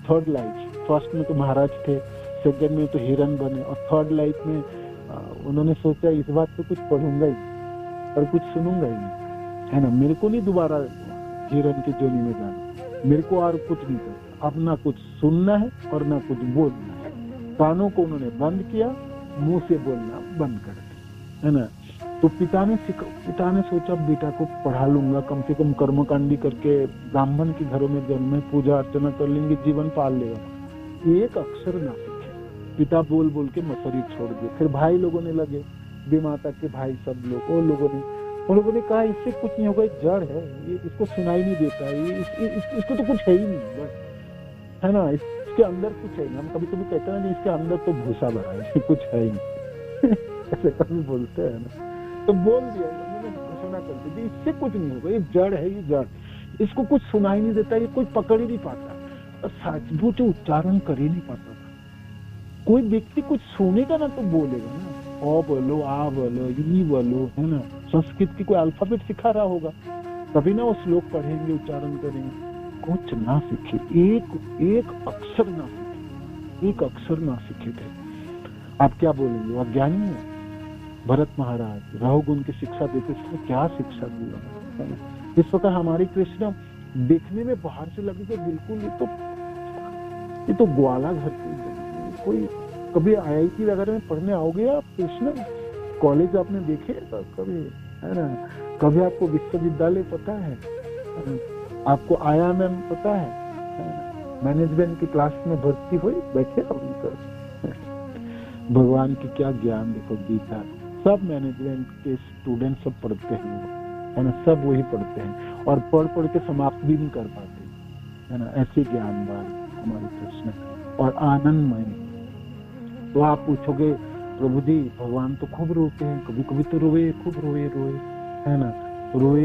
थर्ड लाइफ, फर्स्ट में तो महाराज थे, सेकंड में तो हिरन बने, और थर्ड लाइफ में उन्होंने सोचा इस बात पे कुछ पढ़ूंगा ही और कुछ सुनूंगा ही नहीं, है ना। मेरे को नहीं दोबारा हिरन की जोनी में जाना, मेरे को और कुछ नहीं करना, अब ना कुछ सुनना है और ना कुछ बोलना है। कानों को उन्होंने बंद किया, मुंह से बोलना बंद कर दिया, है ना। तो पिता ने सोचा बेटा को पढ़ा लूंगा, कम से कम कर्मकांडी करके ब्राह्मण के घरों में जन्मे, पूजा अर्चना कर लेंगे, जीवन पाल लेगा। एक अक्षर ना सीखे, पिता बोल बोल के मसरी छोड़ दिए। फिर भाई लोगों ने लगे, माता के भाई सब लोग, उन लोगों ने कहा इससे कुछ नहीं होगा, जड़ है ये, इसको सुनाई नहीं देता, इसको तो कुछ है ही नहीं, है ना, इसके अंदर कुछ है नहीं। हम कभी कभी कहते हैं इसके अंदर तो भूसा भरा है, कुछ है ही नहीं ऐसे कभी बोलते हैं ना। तो बोल दिया, उन्होंने घोषणा कर दी इससे कुछ नहीं होगा, ये जड़ है, ये जड़, इसको कुछ सुनाई नहीं देता, ये कोई पकड़ ही नहीं पाता, और सचमुच उच्चारण कर ही नहीं पाता था। कोई व्यक्ति कुछ सुनेगा ना तो बोलेगा ना, ओ बोलो, आ बोलो, ई बोलो, है ना। संस्कृत की कोई अल्फाबेट सिखा रहा होगा, तभी ना वो श्लोक पढ़ेंगे, उच्चारण करेंगे। कुछ ना सीखे, एक अक्षर ना सीखे, एक अक्षर ना सीखे थे। आप क्या बोलेंगे, वो ज्ञानी है। भरत महाराज रहोगुण की शिक्षा देते थे, क्या शिक्षा दिया। इस प्रकार हमारी कृष्ण देखने में बाहर से लगेगा बिल्कुल ये तो ग्वाला घर के, कोई कभी IIT वगैरह में पढ़ने आओगे आप कृष्ण, कॉलेज आपने देखे कभी, है ना। कभी आपको विश्वविद्यालय पता है, आपको IIM पता है, मैनेजमेंट की क्लास में भर्ती हुई, बैठे अभी तो भगवान की क्या ज्ञान देखो, गीता सब मैनेजमेंट के स्टूडेंट सब पढ़ते हैं, है ना, सब वही पढ़ते हैं, और पढ़ के समाप्त भी नहीं कर पाते, है ना। ऐसे ज्ञानवान हमारे कृष्ण और आनंदमय। तो आप पूछोगे प्रभु जी भगवान तो खूब रोते हैं, कभी कभी तो रोए, खूब रोए, है ना, रोए,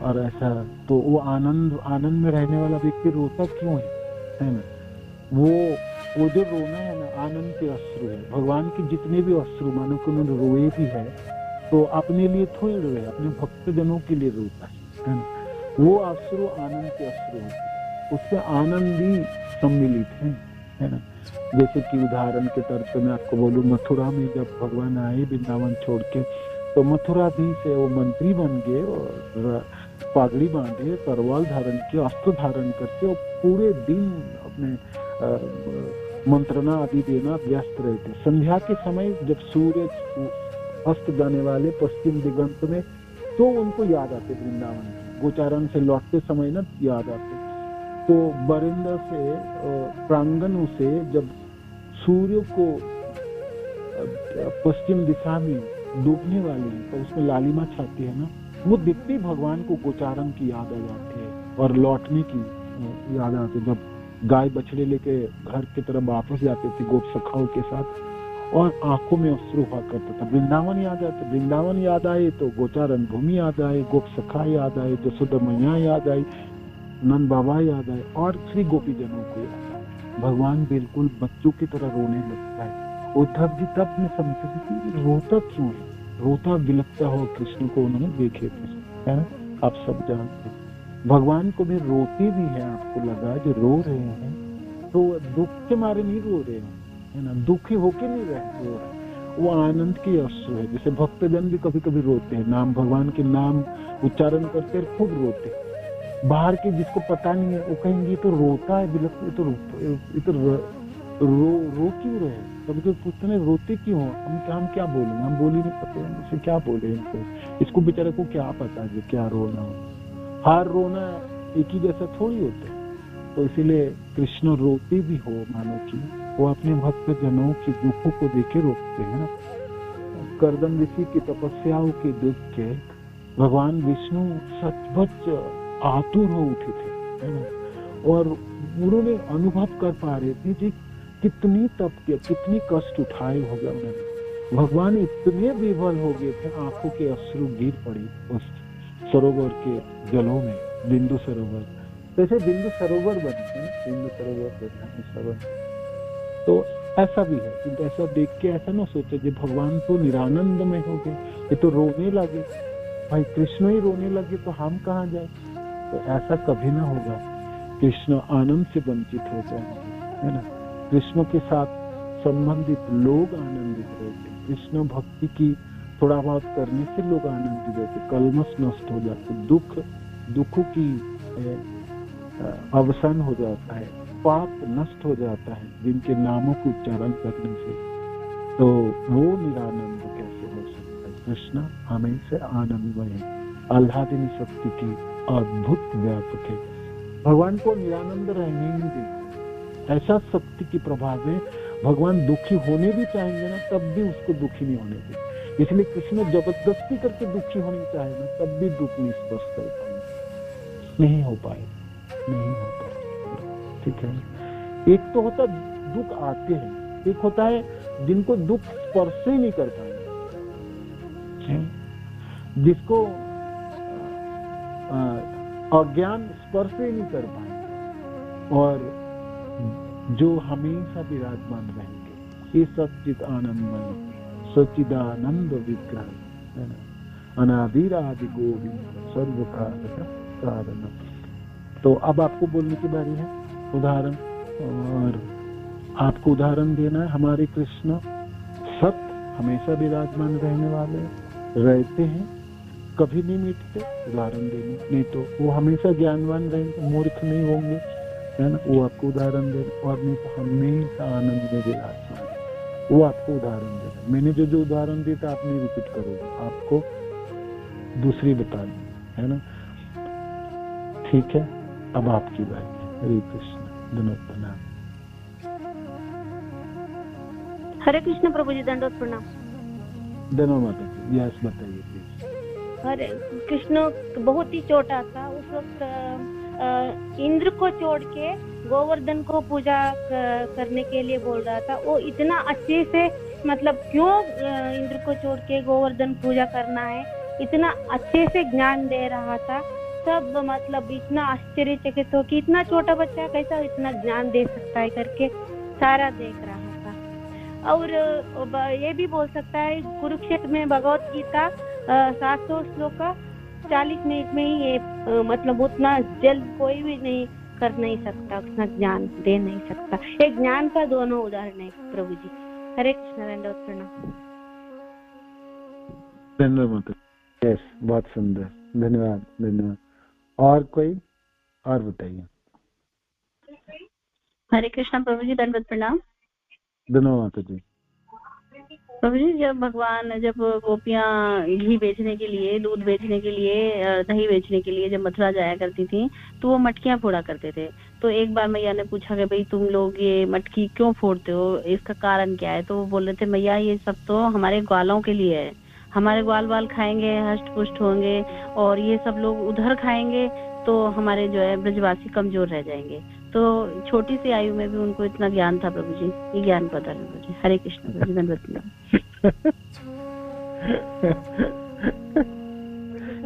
और ऐसा। तो वो आनंद में रहने वाला व्यक्ति रोता क्यों है ना। वो जो रोना है ना, आनंद के अश्रु है। भगवान के जितने भी अश्रु मानो कि उन्होंने रोए भी है, तो अपने लिए थोड़ी रोए, अपने भक्तजनों के लिए रोता है ना। वो अश्रु आनंद के अश्रु है, उससे आनंद भी सम्मिलित है ना। जैसे कि उदाहरण के तौर पर मैं आपको बोलूं, मथुरा में जब भगवान आए वृंदावन छोड़ के, तो मथुरा भी से वो मंत्री बन गए, और पागड़ी बांधे, तलवार धारण किए, अस्त्र धारण करके, और पूरे दिन अपने मंत्रणा आदि देना व्यस्त रहते। संध्या के समय जब सूर्य अस्त जाने वाले पश्चिम दिगंत में, तो उनको याद आते वृंदावन के, गोचारण से लौटते समय ना याद आते। तो बरिंदा से प्रांगणों से जब सूर्य को पश्चिम दिशा में डूबने वाली है, तो उसमें लालिमा छाती है ना, वो दिखती भगवान को गोचारण की याद आ जाती है, और लौटने की याद आती है। जब गाय बछड़े लेके घर की तरफ वापस जाते थे गोप सखाओं के साथ, और आंखों में अश्रु हुआ करता था। वृंदावन याद आते, वृंदावन याद आए तो गोचारण भूमि याद आए, गोप सखा याद आए, जसोदा मैया याद आई, नंद बाबा याद आए, और श्री गोपी जनों को याद आए। भगवान बिल्कुल बच्चों की तरह रोने लगता है। उद्धव जी तब में समझते थे कि रोता क्यों है, रोता बिलखता हो कृष्ण को उन्होंने देखे थे, है ना, आप सब जानते हैं। भगवान को भी रोते भी है, आपको लगा जो रो रहे हैं तो दुख के मारे नहीं रो रहे हैं, है ना, दुखी होके नहीं रो रहे, वो आनंद के अश्रु है। जैसे भक्तजन भी कभी कभी रोते हैं, नाम भगवान के नाम उच्चारण करते हैं, खूब रोते हैं। बाहर के जिसको पता नहीं है वो कहेंगे तो रोता है, बिलखता, तो रो क्यों रहे। कभी कभी पूछते हैं रोते क्यों, हम क्या बोलेंगे, हम बोल ही नहीं पाते, इसे क्या बोले इनको, इसको बेचारे को क्या पता है क्या रोना हो। हार रोना एक ही जैसा थोड़ी होता है। तो इसीलिए कृष्ण रोते भी हो, मानो कि वो अपने भक्त जनों के दुखों को देखे रोकते हैं ना। कर्दम ऋषि की तपस्याओं के दुख के भगवान विष्णु सचमुच आतुर हो उठे थे, है ना, और उन्होंने अनुभव कर पा रहे थे कि कितनी तप किया, कितनी कष्ट उठाए होगा उन्होंने। भगवान इतने विवल हो गए थे, आंखों के अश्रु गिर पड़े उस सरोवर के जलों में, बिंदु सरोवर। जैसे बिंदु सरोवर बनते हैं, बिंदु सरोवर बनते, तो ऐसा भी है। किंतु ऐसा देख के ऐसा ना सोचे कि भगवान तो निरानंद में हो गए, ये तो रोने लगे, भाई कृष्ण ही रोने लगे तो हम कहाँ जाए। तो ऐसा कभी ना होगा। कृष्ण आनंद से वंचित हो जाएंगे, है ना। कृष्ण के साथ संबंधित लोग आनंदित रहते, कृष्ण भक्ति की थोड़ा बहुत करने से लोग आनंदित रहते, कलमश नष्ट हो जाते, दुखों की अवसान हो जाता है, पाप नष्ट हो जाता है जिनके नामों को उच्चारण करने से। तो वो निरानंद कैसे हो सकता है। कृष्ण हमेशा आनंदमय है, आह्लादिनी शक्ति की अद्भुत व्यापक है। भगवान को निरानंद रहने ही नहीं देते। ऐसा शक्ति की प्रभाव में भगवान दुखी होने भी चाहेंगे ना, तब भी उसको दुखी नहीं होने देते। इसलिए कृष्ण जबरदस्ती करके दुखी होने चाहे ना, तब भी दुख नहीं स्पर्श कर पाए, नहीं हो पाए, नहीं हो पाए। ठीक है। एक तो होता दुख आते हैं, एक होता है जिनको दुख स्पर्श ही नहीं कर पाए, जिसको अज्ञान स्पर्श ही नहीं कर पाए, और जो हमेशा विराजमान रहेंगे। ये सच्चिद आनंदमय सच्चिदानंद विग्रह, है ना, अनादिरादि गोविंद सर्व कारण। तो अब आपको बोलने की बारी है उदाहरण, और आपको उदाहरण देना है। हमारे कृष्ण सत्य हमेशा विराजमान रहने वाले रहते हैं, कभी नहीं मिटते। उदाहरण देने, नहीं तो वो हमेशा ज्ञानवान रहेंगे, मूर्ख नहीं होंगे, है ना, वो आपको उदाहरण दे। और नहीं तो हमेशा आनंद में विराजमान, वो आपको उदाहरण देना। मैंने जो उदाहरण दिया था आप नहीं रिपीट करोगे, आपको दूसरी बता दी, है ना। ठीक है, अब आपकी बात है। हरे कृष्ण, धन्यवाद, प्रणाम। हरे कृष्ण प्रभु जी, दंडोत प्रणाम। धन्यवाद माता जी। यस, बताइए प्लीज। हरे कृष्ण बहुत ही छोटा था उस वक्त, इंद्र को छोड़ के गोवर्धन को पूजा करने के लिए बोल रहा था। वो इतना अच्छे से, मतलब क्यों इंद्र को छोड़ के गोवर्धन पूजा करना है, इतना अच्छे से ज्ञान दे रहा था। सब मतलब इतना आश्चर्यचकित हो कि इतना छोटा बच्चा कैसा इतना ज्ञान दे सकता है करके सारा देख रहा था। और ये भी बोल सकता है, कुरुक्षेत्र में भगवत गीता 700 श्लोक 40 मिनट में ही ये मतलब उतना जल्द कोई भी नहीं कर नहीं सकता, उतना ज्ञान दे नहीं सकता। एक ज्ञान का दोनों उदाहरण है प्रभु जी। हरे कृष्ण, दंडवत प्रणाम। धन्यवाद। यस, बहुत सुंदर, धन्यवाद, धन्यवाद। और कोई और बताइए। हरे कृष्ण प्रभु जी, दंडवत प्रणाम। धन्यवाद जी। प्रभु जी, जब भगवान, जब गोपियां घी बेचने के लिए, दूध बेचने के लिए, दही बेचने के लिए जब मथुरा जाया करती थी, तो वो मटकियां फोड़ा करते थे। तो एक बार मैया ने पूछा कि भाई तुम लोग ये मटकी क्यों फोड़ते हो, इसका कारण क्या है। तो वो बोल रहे थे, मैया ये सब तो हमारे ग्वालों के लिए है, हमारे ग्वाल बाल खाएंगे, हष्ट पुष्ट होंगे, और ये सब लोग उधर खाएंगे तो हमारे जो है ब्रजवासी कमजोर रह जाएंगे। तो छोटी सी आयु में भी उनको इतना ज्ञान था प्रभु जी, ये ज्ञान पता है प्रभु जी। हरे कृष्ण प्रभु जी, धन्यवाद।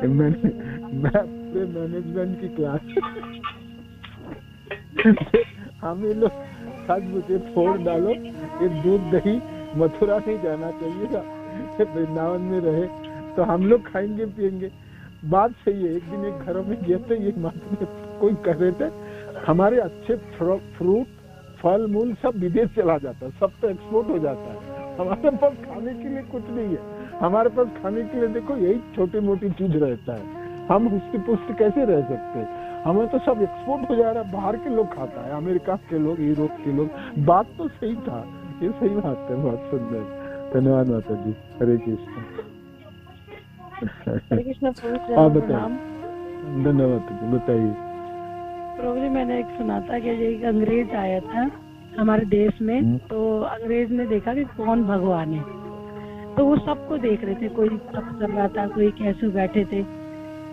मैं अपने मैनेजमेंट की क्लास हम ये लोग सच मुझे फोड़ डालो, ये दूध दही मथुरा नहीं जाना चाहिए, वृंदावन में रहे तो हम लोग खाएंगे पिएंगे। बात सही है। एक दिन एक घरों में गए थे, एक माता ने कोई कह रहे थे हमारे अच्छे फ्रूट फल मूल सब विदेश चला जाता है, सब तो एक्सपोर्ट हो जाता है, हमारे पास खाने के लिए कुछ नहीं है। हमारे पास खाने के लिए देखो यही छोटी मोटी चीज रहता है, हम हुष्ट पुष्ट कैसे रह सकते हैं। हमें तो सब एक्सपोर्ट हो जा रहा है, बाहर के लोग खाता है, अमेरिका के लोग, यूरोप के लोग। बात तो सही था, ये सही बात है, बहुत सुंदर। धन्यवाद माता जी। हरे कृष्ण। हरे कृष्ण प्रभु जी, आप बताइए। धन्यवाद जी, बताइए। प्रभु जी, मैंने एक सुना था कि एक अंग्रेज आया था हमारे देश में, तो अंग्रेज ने देखा कि कौन भगवान है, तो वो सबको देख रहे थे, कोई तप कर रहा था, कोई कैसे बैठे थे,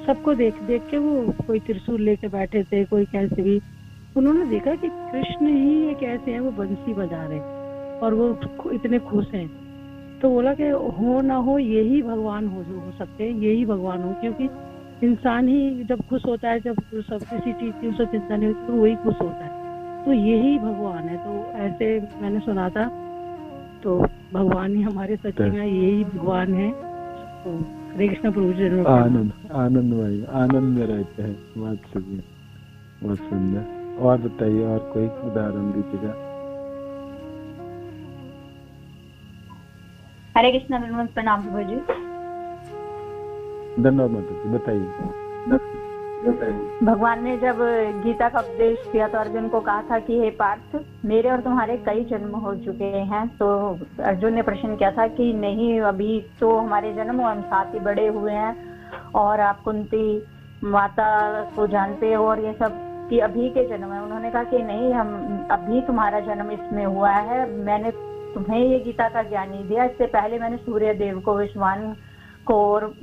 सबको देख देख के वो कोई त्रिशूल लेके बैठे थे, कोई कैसे भी। उन्होंने देखा कि कृष्ण ही एक ऐसे हैं, वो बंसी बजा रहे और वो इतने खुश हैं। तो बोला कि हो ना हो यही भगवान हो सकते हैं, यही भगवान हो, क्योंकि इंसान ही जब खुश होता है, जब सब किसी चीज की उसे चिंता नहीं होती तो वही खुश होता है, तो यही भगवान है। तो ऐसे मैंने सुना था, तो भगवान ही हमारे सच्चे में यही भगवान है। तो हरे कृष्ण प्रभु जी। आनंद भाई आनंद में रहते हैं। बहुत सुंदर, बहुत सुंदर। और बताइए, और कोई उदाहरण दीजिएगा। हरे कृष्ण प्रणाम प्रभु जी। धन्यवाद माता जी, बताइए। भगवान ने जब गीता का उपदेश किया तो अर्जुन को कहा था कि हे पार्थ, मेरे और तुम्हारे कई जन्म हो चुके हैं। तो अर्जुन ने प्रश्न किया था कि नहीं, अभी तो हमारे जन्म और हम साथ ही बड़े हुए हैं, और आप कुंती माता को जानते हो और ये सब कि अभी के जन्म है। उन्होंने कहा कि नहीं, हम अभी तुम्हारा जन्म इसमें हुआ है, मैंने तुम्हें ये गीता का ज्ञान नहीं दिया, इससे पहले मैंने सूर्य देव को, विश्वान को और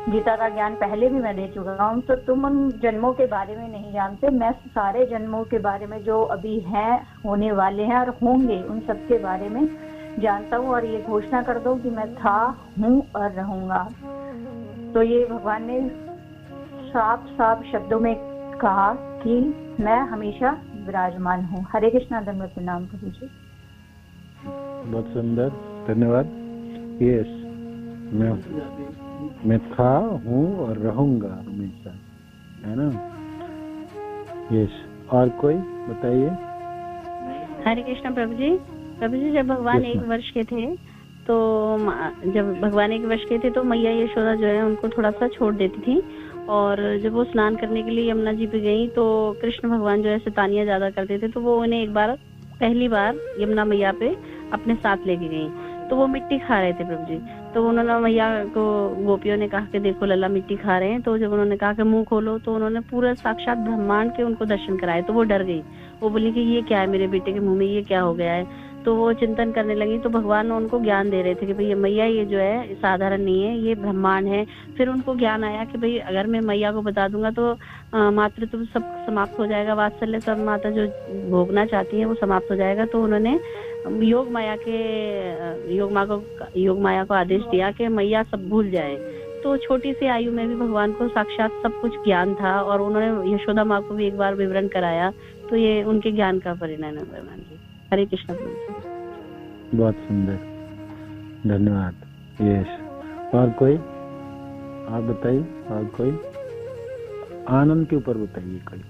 गीता का ज्ञान पहले भी मैं दे चुका हूँ। तो तुम उन जन्मों के बारे में नहीं जानते, मैं सारे जन्मों के बारे में जो अभी हैं, होने वाले हैं और होंगे, उन सब के बारे में जानता हूँ, और ये घोषणा कर दो कि मैं था, हूँ और रहूंगा। तो ये भगवान ने साफ साफ शब्दों में कहा कि मैं हमेशा विराजमान हूँ। हरे कृष्णा, धन्यवाद प्रणाम प्रभु जी। बहुत सुंदर, धन्यवाद। यस, मैं था, हूँ और रहूंगा हमेशा, है ना। यस, और कोई बताइए। हरे कृष्ण प्रभु जी। प्रभु जी, जब भगवान 1 वर्ष के थे तो मैया यशोदा जो है उनको थोड़ा सा छोड़ देती थी, और जब वो स्नान करने के लिए यमुना जी पे गई तो कृष्ण भगवान जो है शैतानियां ज्यादा करते थे, तो वो उन्हें पहली बार यमुना मैया पे अपने साथ लेके गई। तो वो मिट्टी खा रहे थे प्रभु जी। तो उन्होंने मैया को, गोपियों ने कहा कि देखो लल्ला मिट्टी खा रहे हैं। तो जब उन्होंने कहा कि मुंह खोलो, तो उन्होंने पूरा साक्षात ब्रह्मांड के उनको दर्शन कराए। तो वो डर गई, वो बोली कि ये क्या है मेरे बेटे के मुंह में, ये क्या हो गया है। तो वो चिंतन करने लगी। तो भगवान उनको ज्ञान दे रहे थे कि भाई मैया ये जो है साधारण नहीं है, ये ब्रह्मांड है। फिर उनको ज्ञान आया कि भाई अगर मैं मैया को बता दूंगा तो मातृत्व सब समाप्त हो जाएगा, वात्सल्य सब माता जो भोगना चाहती है वो समाप्त हो जाएगा। तो उन्होंने योग माया को आदेश दिया कि मैया सब भूल जाए। तो छोटी सी आयु में भी भगवान को साक्षात सब कुछ ज्ञान था, और उन्होंने यशोदा माँ को भी एक बार विवरण कराया। तो ये उनके ज्ञान का परिणाम है भगवान जी। हरे कृष्ण। बहुत सुंदर, धन्यवाद। यस, और कोई, आप बताइए। और कोई आनंद के ऊपर बताइए कोई।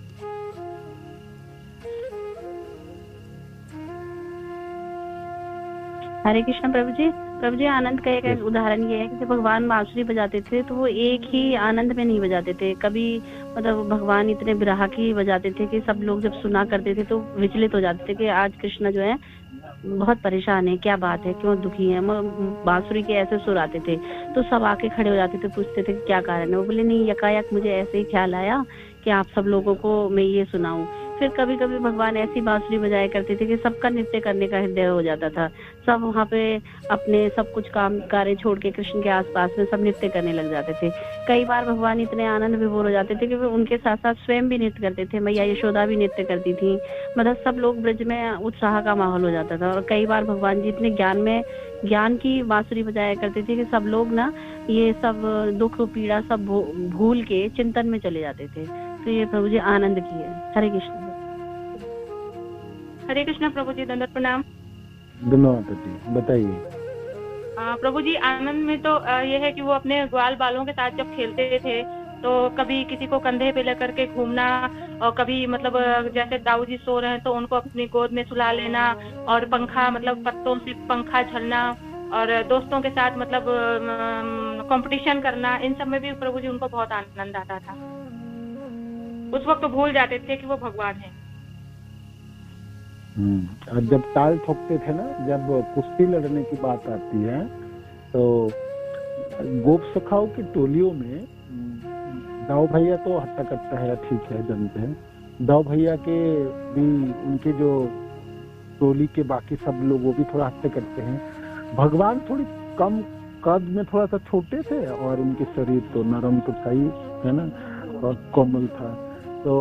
हरे कृष्ण प्रभु जी। प्रभु जी, आनंद का एक उदाहरण ये है कि जब भगवान बांसुरी बजाते थे तो वो एक ही आनंद में नहीं बजाते थे। कभी मतलब भगवान इतने विरह की बजाते थे कि सब लोग जब सुना करते थे तो विचलित हो जाते थे कि आज कृष्ण जो है बहुत परेशान है, क्या बात है, क्यों दुखी है। बांसुरी के ऐसे सुर आते थे तो सब आके खड़े हो जाते थे, पूछते थे कि क्या कारण है। वो बोले नहीं, यकायक मुझे ऐसे ही ख्याल आया कि आप सब लोगों को मैं ये सुनाऊं। फिर कभी कभी भगवान ऐसी बांसुरी बजाया करते थे कि सबका नृत्य करने का हृदय हो जाता था। सब वहाँ पे अपने सब कुछ काम कार्य छोड़ के कृष्ण के आसपास में सब नृत्य करने लग जाते थे। कई बार भगवान इतने आनंद विभोर हो जाते थे कि उनके साथ साथ स्वयं भी नृत्य करते थे। मैया यशोदा भी नृत्य करती थी। मतलब सब लोग ब्रज में उत्साह का माहौल हो जाता था। और कई बार भगवान जी इतने ज्ञान की बांसुरी बजाया करते थे कि सब लोग ना ये सब दुख पीड़ा सब भूल के चिंतन में चले जाते थे। तो ये प्रभु जी आनंद की है। हरे कृष्ण। हरे कृष्ण प्रभु जी, दंडवत प्रणाम। धन्यवाद जी, बताइए। प्रभु जी, आनंद में तो ये है कि वो अपने ग्वाल बालों के साथ जब खेलते थे तो कभी किसी को कंधे पे लेकर के घूमना, और कभी मतलब जैसे दाऊ जी सो रहे हैं तो उनको अपनी गोद में सुला लेना, और पंखा मतलब पत्तों से पंखा झलना, और दोस्तों के साथ मतलब कंपटीशन करना, इन सब में भी प्रभु जी उनको बहुत आनंद आता था। उस वक्त तो भूल जाते थे कि वो भगवान है। और जब ताल ठोकते थे ना, जब कुश्ती लड़ने की बात आती है तो गोप सखाओं की टोलियों में दाऊ भैया तो हत्या करता है, ठीक है, जानते हैं। दाऊ भैया के भी उनके जो टोली के बाकी सब लोग वो भी थोड़ा हत्या करते हैं। भगवान थोड़ी कम कद में थोड़ा सा छोटे थे और उनके शरीर तो नरम तो था ही, है ना, और कोमल था। तो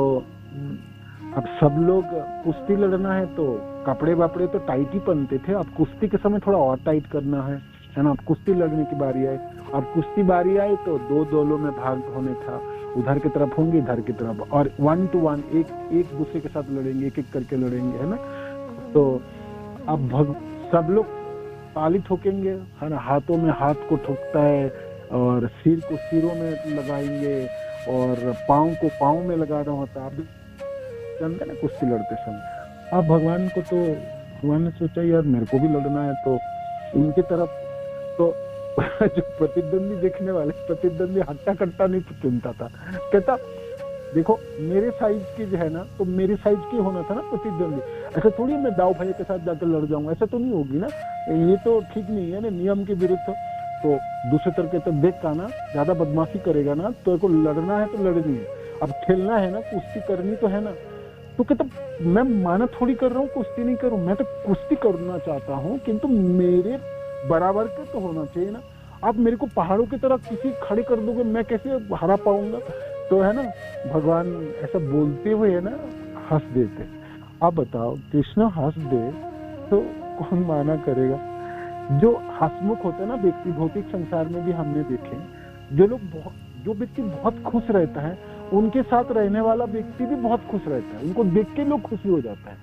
अब सब लोग कुश्ती लड़ना है तो कपड़े वापड़े तो टाइट ही पहनते थे, अब कुश्ती के समय थोड़ा और टाइट करना है ना। अब कुश्ती लड़ने की बारी आई, अब कुश्ती बारी आई तो दो दलों में भाग होने था, उधर की तरफ होंगे इधर की तरफ, और 1 to 1 एक दूसरे के साथ लड़ेंगे, एक एक करके लड़ेंगे, है ना। तो अब सब लोग ताली ठोकेंगे, है ना, हाथों में हाथ को ठोकता है, और सिर को सिरों में लगाएंगे, और पाँव को पाँव में लगाना होता है। जानते ना कुश्ती लड़ते समय। अब भगवान ने सोचा यार मेरे को भी लड़ना है, तो उनकी तरफ तो जो प्रतिद्वंदी देखने वाले प्रतिद्वंदी हट्टा कट्टा नहीं चुनता था, कहता देखो मेरे साइज की जो है ना, तो मेरे साइज की होना था ना प्रतिद्वंदी, ऐसा थोड़ी मैं दाऊ भाई के साथ जाकर लड़ जाऊंगा, ऐसा तो नहीं होगी ना, ये तो ठीक नहीं है ना, नियम के विरुद्ध। तो दूसरे तरह के तो देख का ना ज्यादा बदमाशी करेगा ना, तो को लड़ना है तो लड़नी है, अब खेलना है ना, कुश्ती करनी तो है ना। तो कहता मैं माना थोड़ी कर रहा हूँ, कुश्ती नहीं करूँ, मैं तो कुश्ती करना चाहता हूँ, किंतु मेरे बराबर के तो होना चाहिए ना। आप मेरे को पहाड़ों की तरह किसी खड़े कर दोगे, मैं कैसे हरा पाऊंगा। तो है ना, भगवान ऐसा बोलते हुए है ना हंस देते। आप बताओ कृष्ण हंस दे तो कौन माना करेगा। जो हंसमुख होते हैं ना व्यक्ति, भौतिक संसार में भी हमने देखे, जो व्यक्ति बहुत खुश रहता है, उनके साथ रहने वाला व्यक्ति भी बहुत खुश रहता है, उनको देख के लोग खुशी हो जाता है।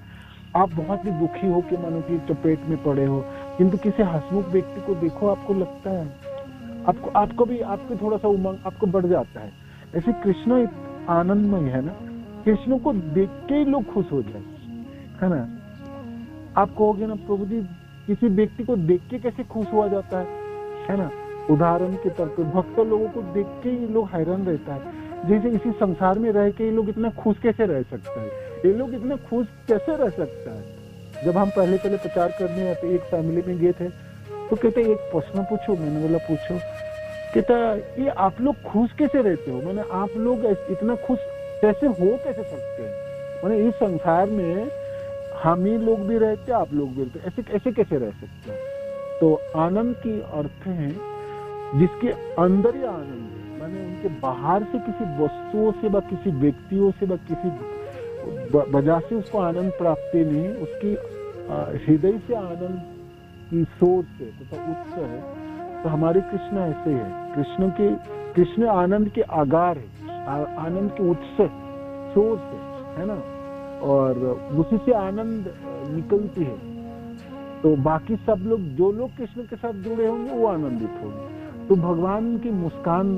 आप बहुत ही दुखी हो कि मानो कि चपेट में पड़े हो, किंतु किसी हंसमुख व्यक्ति को देखो, आपको लगता है आपको भी आपके थोड़ा सा उमंग आपको बढ़ जाता है। ऐसे कृष्ण आनंदमय है ना, कृष्ण को देख के ही लोग खुश हो जाए, है ना। आप कहोगे ना प्रभु जी किसी व्यक्ति को देख के कैसे खुश हुआ जाता है ना। उदाहरण के तौर पर भक्त लोगों को देख के ही लोग हैरान रहता है, जैसे इसी संसार में रह के ये लोग इतना खुश कैसे रह सकता है, ये लोग इतने खुश कैसे रह सकता है। जब हम पहले प्रचार करने आते एक फैमिली में गए थे, तो कहते एक प्रश्न पूछो, मैंने बोला पूछो। कहता ये आप लोग खुश कैसे रहते हो, मैंने आप लोग इतना खुश कैसे सकते हैं, मैंने इस संसार में हम ही लोग भी रहते, आप लोग भी रहते, ऐसे कैसे रह सकते हो। तो आनंद की अर्थ है जिसके अंदर ही आनंद है, माने उनके बाहर से किसी वस्तुओं से व किसी व्यक्तियों से व किसी वजह से उसको आनंद प्राप्ति नहीं, उसकी हृदय से आनंद की सोच से तथा उत्स है। तो हमारे कृष्ण ऐसे है, कृष्ण आनंद के आगार है, आनंद के उत्स सोच है ना, और उसी से आनंद निकलती है। तो बाकी सब लोग जो लोग कृष्ण के साथ जुड़े होंगे वो आनंदित होंगे। तो भगवान की मुस्कान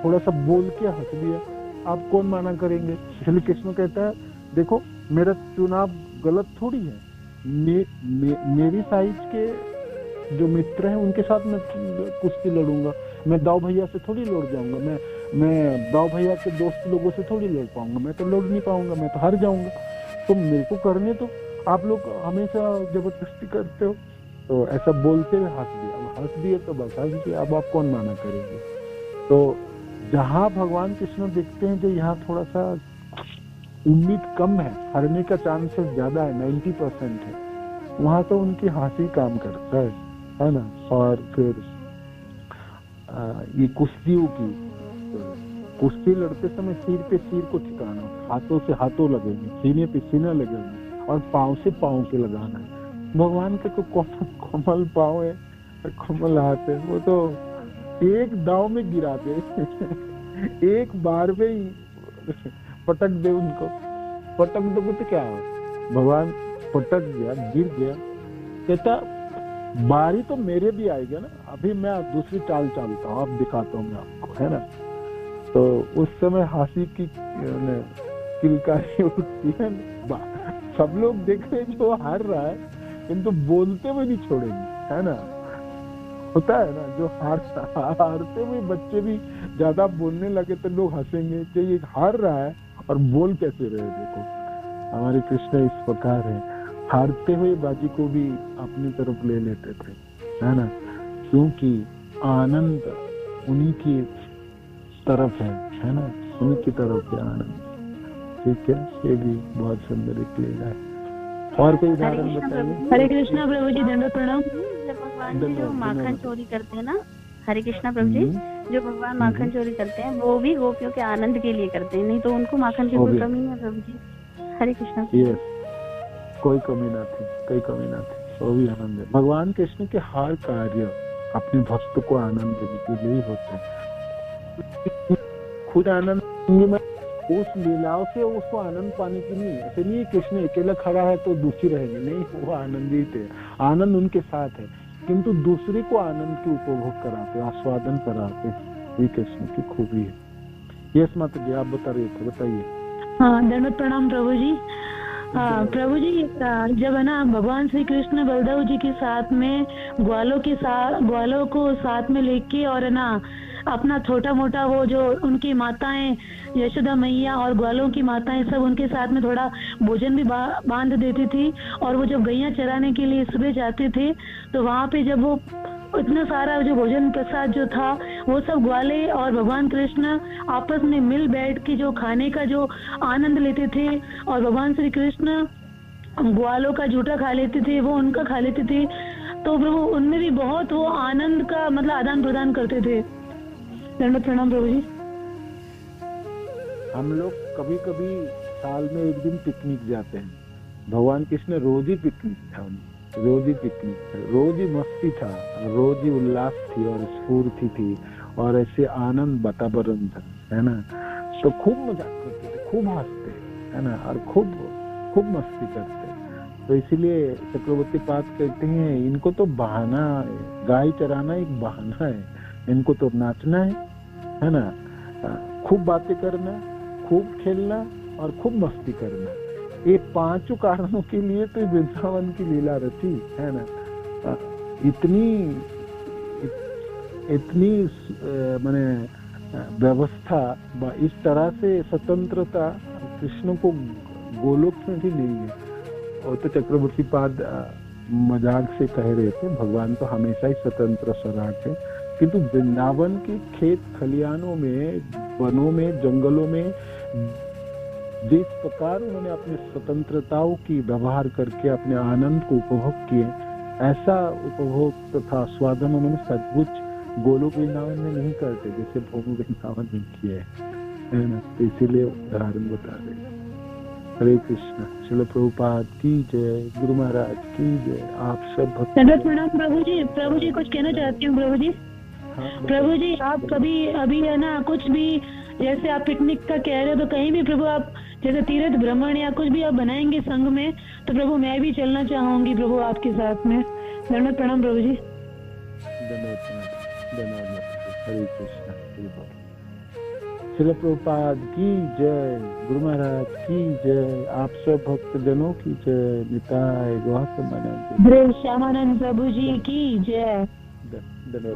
थोड़ा सा बोल के हंस दिया, आप कौन माना करेंगे। इसलिए कृष्ण कहता है देखो मेरा चुनाव गलत थोड़ी है, मेरी साइज के जो मित्र हैं उनके साथ मैं कुश्ती लड़ूंगा, मैं दाऊ भैया से थोड़ी लड़ जाऊंगा, मैं दाऊ भैया के दोस्त लोगों से थोड़ी लड़ पाऊंगा, मैं तो लड़ नहीं पाऊंगा, मैं तो हार जाऊंगा। तो मेरे को करने तो आप लोग हमेशा जबरदस्ती करते हो। तो ऐसा बोलते हुए हंस दिया, अब हंस दिए तो बस हंस दिया, अब आप कौन माना करेंगे। तो जहाँ भगवान कृष्ण देखते हैं जो यहाँ थोड़ा सा उम्मीद कम है, हारने का चांसेस ज्यादा है, 90% है, वहां तो उनकी हंसी काम करता है ना। और फिर ये कुश्तियों की, कुश्ती लड़ते समय सिर पे सिर को ठिकाना, हाथों से हाथों लगेंगे, सीने पे सीना लगेंगे, और पाँव से पाँव पे लगाना है। भगवान के तो कोमल पाँव है, कोमल हाथ है, वो तो एक दाव में गिरा दे एक बार में ही पटक दे उनको, पटक दोगे तो क्या हो, भगवान पटक गया, गिर गया। कहता बारी तो मेरे भी आएगा ना, अभी मैं दूसरी चाल चलता हूँ, अब दिखाता हूँ मैं आपको, है ना। तो उस समय हंसी की किलकारी उठती है, सब लोग देख रहे जो हार रहा है, किंतु बोलते हुए नहीं छोड़ेंगे, है ना। होता है ना, जो हारते हुए बच्चे भी ज्यादा बोलने लगे तो लोग हंसेंगे, जो ये हार रहा है और बोल कैसे रहे। देखो हमारे कृष्ण इस प्रकार है, हारते हुए बाजी को भी अपनी तरफ ले लेते थे, है ना, क्योंकि आनंद उन्हीं की तरफ है ना, उन्हीं की तरफ है आनंद। ठीक है, ये भी बहुत सुंदर एक लीला है। और कोई उदाहरण बताइए। हरे कृष्णा प्रभु जी, दंडवत प्रणाम। जब भगवान जी जो माखन चोरी करते हैं ना, हरे कृष्णा प्रभु जी, जो भगवान माखन चोरी करते हैं वो भी गोपियों के आनंद के लिए करते हैं, नहीं तो उनको माखन की कोई कमी नहीं है प्रभु जी। हरे कृष्ण। कोई कमी ना थी, वो भी आनंद है। भगवान कृष्ण के हर कार्य अपने भक्त को आनंद देने के लिए ही होते हैं। खुद आनंद में उस लीलाओं से उसको आनंद पाने की नहीं, ऐसे नहीं कृष्ण अकेला खड़ा है तो दूसरी रहेंगे, नहीं, वो आनंदित है, आनंद उनके साथ है, किंतु दूसरे को आनंद की उपभोग कराते, आस्वादन कराते, ये कृष्ण की खूबी है। यस माता जी, आप बता रहे थे, बताइए। हाँ, दंडवत प्रणाम प्रभु जी। प्रभु जी, जब है ना भगवान श्री कृष्ण बलदेव जी के साथ में ग्वालों को साथ में लेके और है ना अपना छोटा मोटा वो जो उनकी माताएं यशोदा मैया और ग्वालों की माताएं सब उनके साथ में थोड़ा भोजन भी बांध देती थी, और वो जब गैया चराने के लिए सुबह जाते थे तो वहाँ पे जब वो इतना सारा जो भोजन प्रसाद जो था वो सब ग्वाले और भगवान कृष्ण आपस में मिल बैठ के जो खाने का जो आनंद लेते थे, और भगवान श्री कृष्ण ग्वालों का जूठा खा लेते थे, वो उनका खा लेते थे, तो प्रभु उनमें भी बहुत वो आनंद का मतलब आदान प्रदान करते थे। दंडवत प्रणाम प्रभु जी। हम लोग कभी कभी साल में एक दिन पिकनिक जाते हैं, भगवान कृष्ण रोज ही पिकनिक था, रोज ही मस्ती था, रोज ही उल्लास थी और स्फूर्ति थी और ऐसे आनंद वातावरण था, है ना। तो खूब मजाक करते थे, खूब हंसते, है ना, और खूब मस्ती करते। तो इसीलिए चक्रवर्ती पाद कहते हैं इनको तो बहाना, गाय चराना एक बहाना है, इनको तो नाचना है ना, खूब बातें करना, खूब खेलना और खूब मस्ती करना, ये पांचों कारणों के लिए तो वृंदावन की लीला रची, है ना। इतनी माने व्यवस्था, इस तरह से स्वतंत्रता कृष्ण को गोलोक में भी नहीं है। और तो चक्रवर्ती पाद मजाक से कह रहे थे भगवान तो हमेशा ही स्वतंत्र स्वराट है, किंतु वृंदावन के खेत खलियानों में, वनों में, जंगलों में जिस प्रकार उन्होंने अपने स्वतंत्रताओं की व्यवहार करके अपने आनंद को उपभोग किए, ऐसा उपभोग तथा स्वादन उन्होंने सचमुच गोलोक वृंदावन में नहीं करते जैसे भूमि वृंदावन में किए, है ना। तो इसीलिए उदाहरण बता रहे। हरे कृष्ण। श्रील प्रभुपाद की जय, गुरु महाराज की जय। आप सब भक्त प्रणाम प्रभु जी कुछ कहना चाहती हूँ प्रभु जी। प्रभु जी, आप कभी अभी है ना कुछ भी जैसे आप पिकनिक का कह रहे हो, तो कहीं भी प्रभु आप जैसे तीर्थ भ्रमण या कुछ भी आप बनाएंगे संघ में, तो प्रभु मैं भी चलना चाहूंगी प्रभु आपके साथ में। धन्यवाद प्रणाम प्रभु जी। धन्यवाद। हरे कृष्ण। श्रील प्रभुपाद की जय, गुरु महाराज की जय, आप सब भक्त जनों की जय, निताय गौतम श्यामानंद प्रभु जी की जय। धन्यवाद।